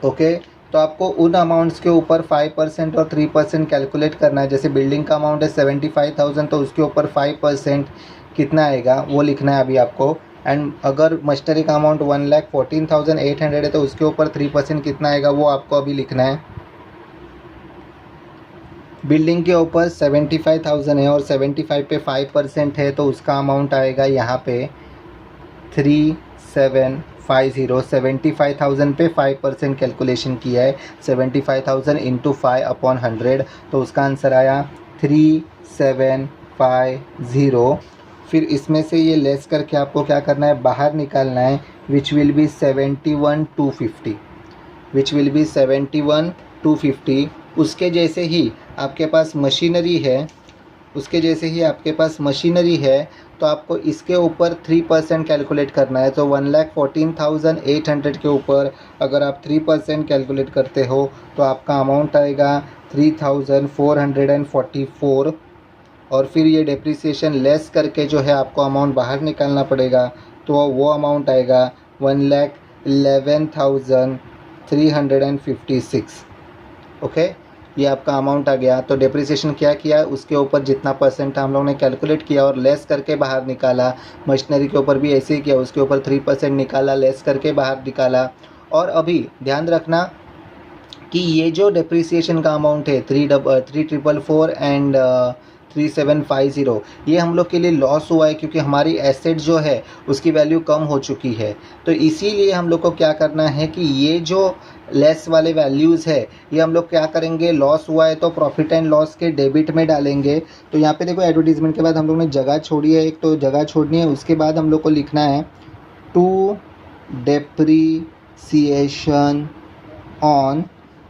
Speaker 1: ओके, तो आपको उन अमाउंट्स के ऊपर 5% और 3% कैलकुलेट करना है। जैसे बिल्डिंग का अमाउंट है 75,000, तो उसके ऊपर 5% कितना आएगा वो लिखना है अभी आपको। एंड अगर मशीनरी का अमाउंट 1,14,800 है, तो उसके ऊपर 3% कितना आएगा वो आपको अभी लिखना है। बिल्डिंग के ऊपर 75,000 है और 75 पे 5% है, तो उसका अमाउंट आएगा यहाँ पे 3750। 75,000 पे 5% कैलकुलेशन किया है, 75,000 इंटू 5/100, तो उसका आंसर आया 3750। फिर इसमें से ये लेस करके आपको क्या करना है, बाहर निकालना है, which will be 71,250, which will be 71,250। उसके जैसे ही आपके पास मशीनरी है, उसके जैसे ही आपके पास मशीनरी है, तो आपको इसके ऊपर 3% कैलकुलेट करना है। तो 1,14,800 के ऊपर अगर आप 3% कैलकुलेट करते हो तो आपका अमाउंट आएगा 3,444। और फिर ये डेप्रिसिएशन लेस करके जो है आपको अमाउंट बाहर निकालना पड़ेगा, तो वो अमाउंट आएगा 1,11,356। ओके, ये आपका अमाउंट आ गया। तो डेप्रिसिएशन क्या किया, उसके ऊपर जितना परसेंट हम लोगों ने कैलकुलेट किया और लेस करके बाहर निकाला। मशीनरी के ऊपर भी ऐसे ही किया, उसके ऊपर 3% निकाला, लेस करके बाहर निकाला। और अभी ध्यान रखना कि ये जो डेप्रिसिएशन का अमाउंट है 3,444 एंड 3,750, ये हम लोग के लिए लॉस हुआ है, क्योंकि हमारी एसेट जो है उसकी वैल्यू कम हो चुकी है। तो इसीलिए हम लोग को क्या करना है कि ये जो लेस वाले वैल्यूज़ है ये हम लोग क्या करेंगे, लॉस हुआ है तो प्रॉफिट एंड लॉस के डेबिट में डालेंगे। तो यहाँ पे देखो, एडवर्टीजमेंट के बाद हम लोग ने जगह छोड़ी है, एक तो जगह छोड़नी है, उसके बाद हम लोग को लिखना है टू डेप्रीसिएशन ऑन,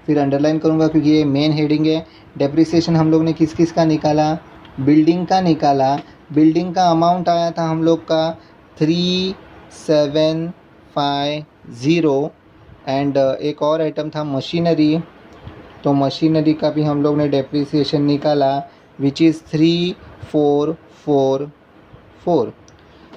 Speaker 1: फिर अंडरलाइन करूँगा क्योंकि ये मेन हेडिंग है। डेप्रिसिएशन हम लोग ने किस किस का निकाला, बिल्डिंग का निकाला। बिल्डिंग का अमाउंट आया था हम लोग का 3,750 एंड एक और आइटम था मशीनरी, तो मशीनरी का भी हम लोग ने डेप्रिसिएशन निकाला विच इज़ 3,444।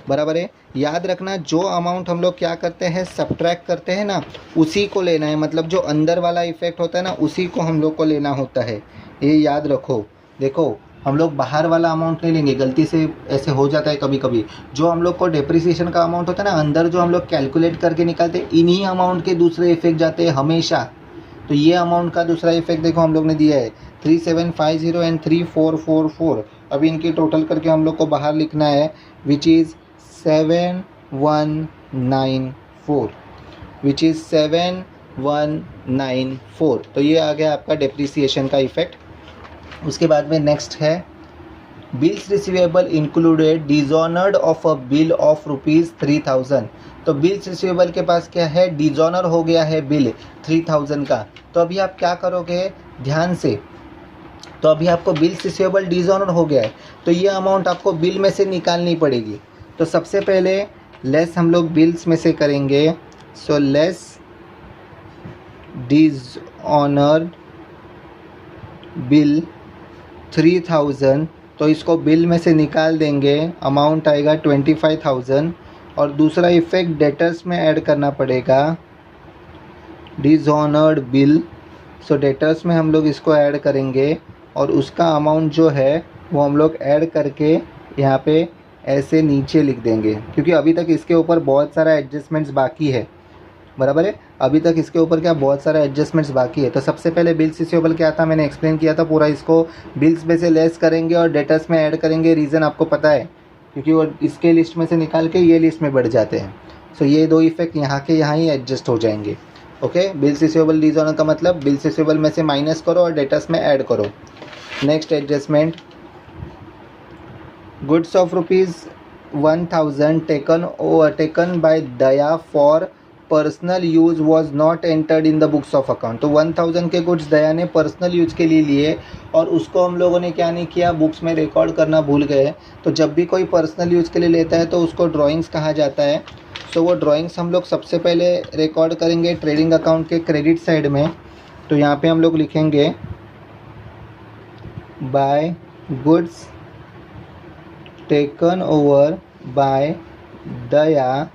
Speaker 1: बराबर है। याद रखना, जो अमाउंट हम लोग क्या करते हैं, सब्ट्रैक्ट करते हैं ना, उसी को लेना है। मतलब जो अंदर वाला इफेक्ट होता है ना, उसी को हम लोग को लेना होता है, ये याद रखो। देखो, हम लोग बाहर वाला अमाउंट नहीं लेंगे, गलती से ऐसे हो जाता है कभी कभी। जो हम लोग को डेप्रिसिएशन का अमाउंट होता है ना, अंदर जो हम लोग कैलकुलेट करके निकालते हैं, इन्हीं अमाउंट के दूसरे इफेक्ट जाते हैं हमेशा। तो ये अमाउंट का दूसरा इफेक्ट देखो हम लोग ने दिया है 3,750 एंड 3,444। अभी इनकी टोटल करके हम लोग को बाहर लिखना है विच इज़ 7,194, विच इज़ 7,194। तो ये आ गया आपका डेप्रिसिएशन का इफेक्ट। उसके बाद में नेक्स्ट है bills receivable included dishonoured of a bill of ₹3,000। तो बिल्स रिसीवेबल के पास क्या है, डिजॉनर हो गया है बिल 3,000 का। तो अभी आप क्या करोगे, ध्यान से, तो अभी आपको बिल्स रिसीवेबल डिजॉनर हो गया है, तो ये अमाउंट आपको बिल में से निकालनी पड़ेगी। तो सबसे पहले लेस हम लोग बिल्स में से करेंगे। सो लेस डिजॉनर्ड बिल 3,000, तो इसको बिल में से निकाल देंगे, अमाउंट आएगा 25,000। और दूसरा इफेक्ट डेटर्स में ऐड करना पड़ेगा, डिसऑनर्ड बिल। सो डेटर्स में हम लोग इसको ऐड करेंगे और उसका अमाउंट जो है वो हम लोग ऐड करके यहाँ पे ऐसे नीचे लिख देंगे, क्योंकि अभी तक इसके ऊपर बहुत सारा एडजस्टमेंट्स बाकी है, बराबर है। अभी तक इसके ऊपर क्या बहुत सारा एडजस्टमेंट्स बाकी है। तो सबसे पहले बिल्स रिसीवेबल क्या था, मैंने एक्सप्लेन किया था पूरा। इसको बिल्स में से लेस करेंगे और डेटर्स में ऐड करेंगे। रीज़न आपको पता है, क्योंकि वो इसके लिस्ट में से निकाल के ये लिस्ट में बढ़ जाते हैं। सो ये दो इफेक्ट यहाँ के यहाँ ही एडजस्ट हो जाएंगे। ओके, बिल्स रिसीवेबल रीजन का मतलब बिल्स रिसीवेबल में से माइनस करो और डेटर्स में ऐड करो। Next adjustment, goods of ₹1000 taken by Daya for personal use was not entered in the books of account. तो 1000 के गुड्स दया ने पर्सनल यूज़ के लिए लिए और उसको हम लोगों ने क्या नहीं किया, बुक्स में रिकॉर्ड करना भूल गए। तो जब भी कोई पर्सनल यूज़ के लिए लेता है तो उसको ड्राइंग्स कहा जाता है। सो वो ड्राइंग्स हम लोग सबसे पहले रिकॉर्ड करेंगे ट्रेडिंग अकाउंट के क्रेडिट साइड में। तो यहाँ पे हम लोग लिखेंगे by goods taken over by Daya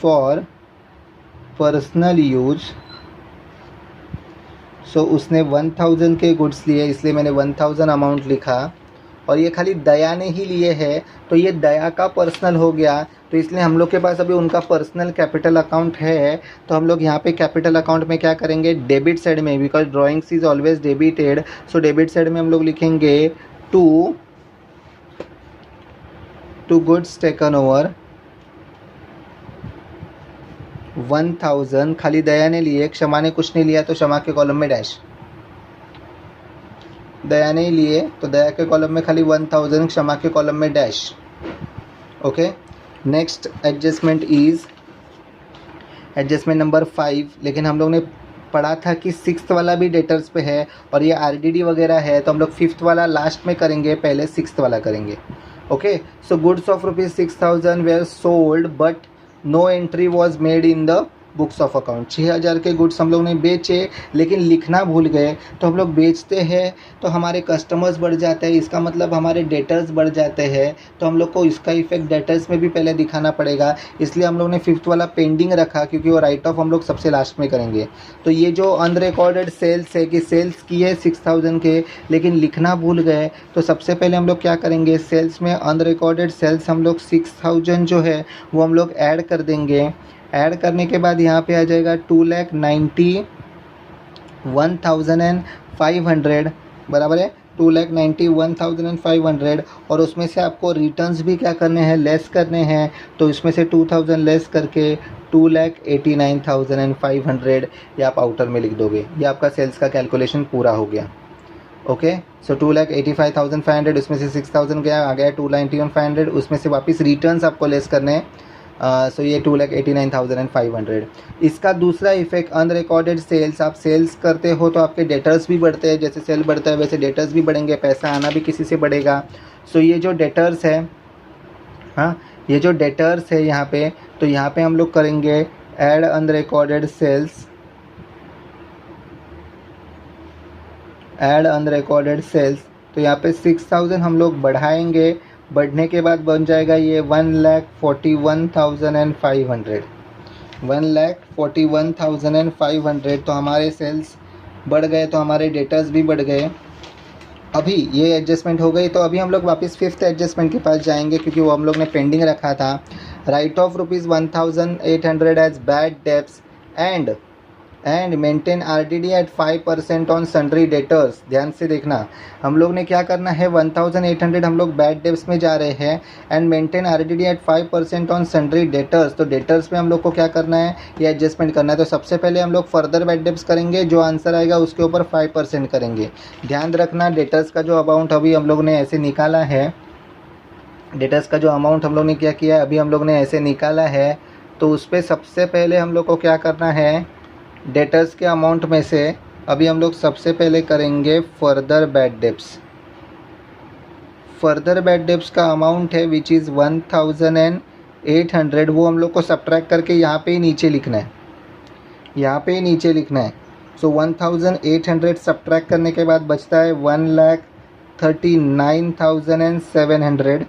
Speaker 1: for personal use. So उसने 1000 के गुड्स लिए, इसलिए मैंने 1000 अमाउंट लिखा। और ये खाली दया ने ही लिए हैं, तो ये दया का पर्सनल हो गया। तो इसलिए हम लोग के पास अभी उनका पर्सनल कैपिटल अकाउंट है। तो हम लोग यहाँ पे कैपिटल अकाउंट में क्या करेंगे, डेबिट साइड में, because drawings is always debited. So debit side में हम लोग लिखेंगे टू गुड्स टेकन ओवर 1000। खाली दया ने लिए, क्षमा ने कुछ नहीं लिया, तो क्षमा के कॉलम में डैश। दया ने लिए तो दया के कॉलम में खाली 1000, क्षमा के कॉलम में dash. Okay, next adjustment is adjustment number 5। लेकिन हम लोग ने पढ़ा था कि 6th वाला भी डेटर्स पे है और ये RDD वगैरह है, तो हम लोग 5th वाला लास्ट में करेंगे, पहले 6th वाला करेंगे। Okay, so goods of ₹6000 were sold but no entry was made in the books of account. 6000 के गुड्स हम लोग ने बेचे लेकिन लिखना भूल गए। तो हम लोग बेचते हैं तो हमारे कस्टमर्स बढ़ जाते हैं, इसका मतलब हमारे डेटर्स बढ़ जाते हैं। तो हम लोग को इसका इफेक्ट डेटर्स में भी पहले दिखाना पड़ेगा, इसलिए हम लोग ने 5th वाला पेंडिंग रखा, क्योंकि वो राइट ऑफ हम लोग सबसे लास्ट में करेंगे। तो ये जो अनरिकॉर्डेड सेल्स है कि सेल्स किए 6000 के लेकिन लिखना भूल गए, तो सबसे पहले हम लोग क्या करेंगे, सेल्स में अनरिकॉर्डेड सेल्स हम लोग 6000 जो है वो हम लोग ऐड कर देंगे। ऐड करने के बाद यहाँ पे आ जाएगा 2,91,500, बराबर है 2,91,500। और उसमें से आपको रिटर्न्स भी क्या करने हैं, लेस करने हैं। तो इसमें से 2000 लेस करके 2,89,500 ये आप आउटर में लिख दोगे। ये आपका सेल्स का कैलकुलेशन पूरा हो गया। ओके, सो 2,85,500, उसमें से 6000 गया, आ गया 2,91,500, उसमें से वापस रिटर्न्स आपको लेस करने हैं। सो ये 2,89,500। इसका दूसरा इफेक्ट अनरिकॉर्डेड सेल्स, आप सेल्स करते हो तो आपके डेटर्स भी बढ़ते हैं, जैसे सेल बढ़ता है वैसे डेटर्स भी बढ़ेंगे, पैसा आना भी किसी से बढ़ेगा। सो ये जो डेटर्स है, हाँ ये जो डेटर्स है यहाँ पे, तो यहाँ पे हम लोग करेंगे add unrecorded sales, add unrecorded sales. तो यहाँ पे 6000 हम लोग बढ़ाएंगे, बढ़ने के बाद बन जाएगा ये 1,41,500, 1,41,500। तो हमारे सेल्स बढ़ गए तो हमारे डेटर्स भी बढ़ गए। अभी ये एडजस्टमेंट हो गई, तो अभी हम लोग वापस 5th एडजस्टमेंट के पास जाएंगे, क्योंकि वो हम लोग ने पेंडिंग रखा था। Write off ₹1,800 as bad debts and maintain RDD at 5% on sundry debtors. ध्यान से देखना, हम लोग ने क्या करना है, 1800 हम लोग बैड डेब्ट्स में जा रहे हैं and maintain RDD at 5% on sundry debtors. तो डेटर्स में हम लोग को क्या करना है, ये एडजस्टमेंट करना है। तो सबसे पहले हम लोग फर्दर बैड डेब्ट्स करेंगे, जो आंसर आएगा उसके ऊपर 5% करेंगे। ध्यान रखना, डेटर्स का जो अमाउंट अभी हम लोग ने ऐसे निकाला है, डेटर्स का जो अमाउंट हम लोग ने क्या किया अभी हम लोग ने ऐसे निकाला है, तो उस पर सबसे पहले हम लोग को क्या करना है, डेटर्स के अमाउंट में से अभी हम लोग सबसे पहले करेंगे further bad debts. Further bad debts का अमाउंट है विच इज़ 1,800, वो हम लोग को सब्ट्रैक्ट करके यहाँ पे ही नीचे लिखना है, यहाँ पे ही नीचे लिखना है। सो 1,800 सब्ट्रैक्ट करने के बाद बचता है 1,39,700।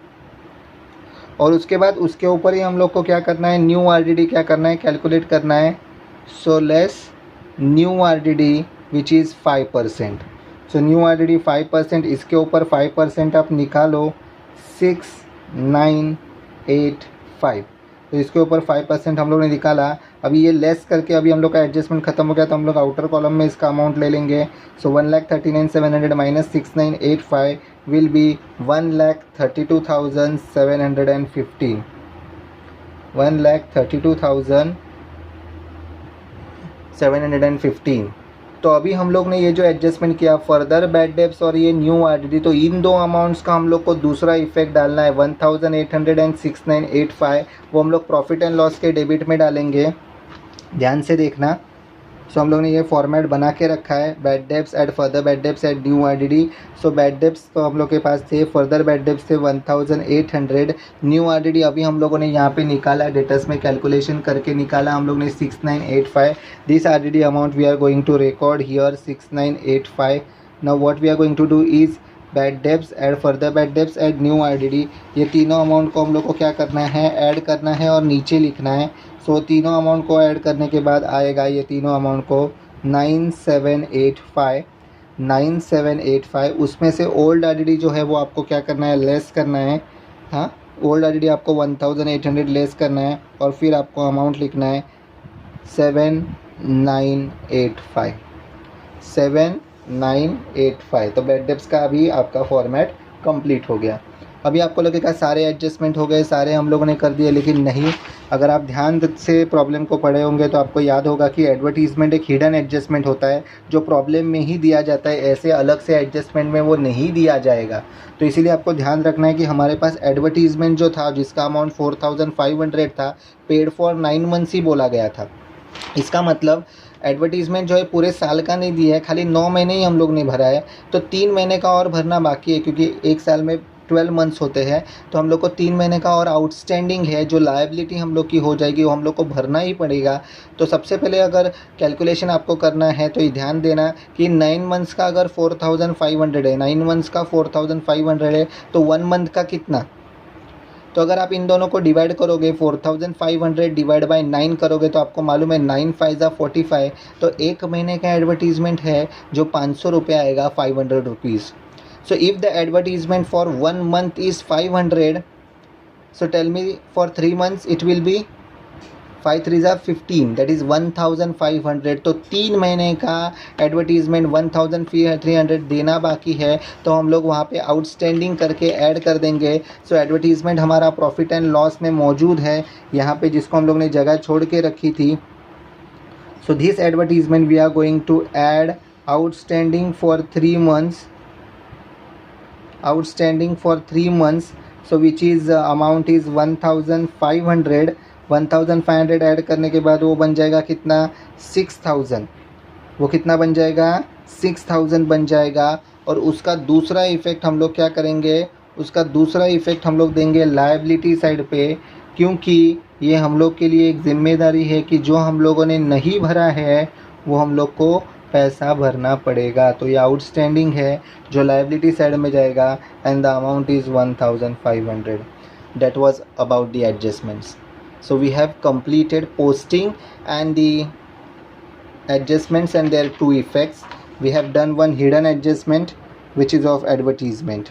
Speaker 1: और उसके बाद उसके ऊपर ही हम लोग को क्या करना है, न्यू RDD क्या करना है, कैलकुलेट करना है। So less new RDD which is 5%. So new RDD 5%, इसके ऊपर 5% आप निकालो, 6 985। तो इसके ऊपर 5% हम लोग ने निकाला। अभी ये लेस करके अभी हम लोग का एडजस्टमेंट खत्म हो गया, तो हम लोग आउटर कॉलम में इसका अमाउंट ले लेंगे। सो 1,39,700 माइनस 6,985 विल बी 1,32,715। 1,32,715। तो अभी हम लोग ने ये जो एडजस्टमेंट किया फर्दर बैड डेब्ट्स और ये न्यू आरडीडी, तो इन दो अमाउंट्स का हम लोग को दूसरा इफेक्ट डालना है 1,806,985, वो हम लोग प्रॉफिट एंड लॉस के डेबिट में डालेंगे। ध्यान से देखना। सो हम लोग ने ये फॉर्मेट बना के रखा है, bad debts add further bad debts add new RDD. So bad debts तो हम लोग के पास थे, फर्दर बैड डेब्ट्स थे 1,800, न्यू आरडीडी अभी हम लोगों ने यहाँ पे निकाला, डेटस में कैलकुलेशन करके निकाला हम लोग ने 6,985। This RDD amount we are going to record here 6,985। Now what we are going to do is bad debts add further bad debts add new RDD. ये तीनों अमाउंट को हम लोग को क्या करना है, ऐड करना है और नीचे लिखना है। सो तीनों अमाउंट को ऐड करने के बाद आएगा ये तीनों अमाउंट को 9785। उसमें से ओल्ड आरडीडी जो है वो आपको क्या करना है, लेस करना है। हाँ, ओल्ड आरडीडी आपको 1,800 लेस करना है और फिर आपको अमाउंट लिखना है 7,985। 7,985। तो बैड डेब्ट्स का अभी आपका फॉर्मेट कंप्लीट हो गया। अभी आपको लगेगा सारे एडजस्टमेंट हो गए, सारे हम लोगों ने कर दिए, लेकिन नहीं। अगर आप ध्यान से प्रॉब्लम को पढ़े होंगे तो आपको याद होगा कि एडवर्टीज़मेंट एक हिडन एडजस्टमेंट होता है जो प्रॉब्लम में ही दिया जाता है, ऐसे अलग से एडजस्टमेंट में वो नहीं दिया जाएगा। तो इसीलिए आपको ध्यान रखना है कि हमारे पास एडवर्टीज़मेंट जो था जिसका अमाउंट 4,500 था, पेड फॉर 9 मंथ्स ही बोला गया था। इसका मतलब एडवर्टीज़मेंट जो है पूरे साल का नहीं दिया है, खाली 9 महीने ही हम लोग ने भरा है। तो 3 महीने का और भरना बाकी है, क्योंकि एक साल में 12 मंथ्स होते हैं। तो हम लोग को 3 महीने का और आउटस्टैंडिंग है, जो लायबिलिटी हम लोग की हो जाएगी वो हम लोग को भरना ही पड़ेगा। तो सबसे पहले अगर कैलकुलेशन आपको करना है तो ये ध्यान देना कि 9 मंथ्स का अगर 4,500 है, 9 मंथ्स का 4,500 है, तो 1 मंथ का कितना। तो अगर आप इन दोनों को डिवाइड करोगे, 4,500 डिवाइड बाय 9 करोगे, तो आपको मालूम है 9 5 जा 45। तो एक महीने का एडवर्टीज़मेंट है जो 500 रुपये आएगा, 500 rupees. So if the advertisement for 1 month is 500, so tell me for 3 months it will be 5 3 जा 15, that is 1,500। तो 3 महीने का एडवर्टीज़मेंट 1,300 देना बाकी है, तो हम लोग वहाँ पे आउटस्टैंडिंग करके ऐड कर देंगे। सो एडवर्टीज़मेंट हमारा प्रॉफिट एंड लॉस में मौजूद है यहाँ पे, जिसको हम लोग ने जगह छोड़ के रखी थी। So this advertisement we are going to add outstanding for 3 months, outstanding for 3 months, so which is amount is 1,500। 1,500 add करने के बाद वो बन जाएगा कितना, 6,000। वो कितना बन जाएगा, 6,000 बन जाएगा। और उसका दूसरा इफ़ेक्ट हम लोग क्या करेंगे, उसका दूसरा इफ़ेक्ट हम लोग देंगे लायबिलिटी साइड पे, क्योंकि ये हम लोग के लिए एक जिम्मेदारी है कि जो हम लोगों ने नहीं भरा है वो हम लोग को पैसा भरना पड़ेगा। तो ये आउटस्टैंडिंग है जो लायबिलिटी साइड में जाएगा, and the amount is 1,500। That was about the adjustments. So we have completed posting and the adjustments and their 2 effects. We have done 1 hidden adjustment which is of advertisement।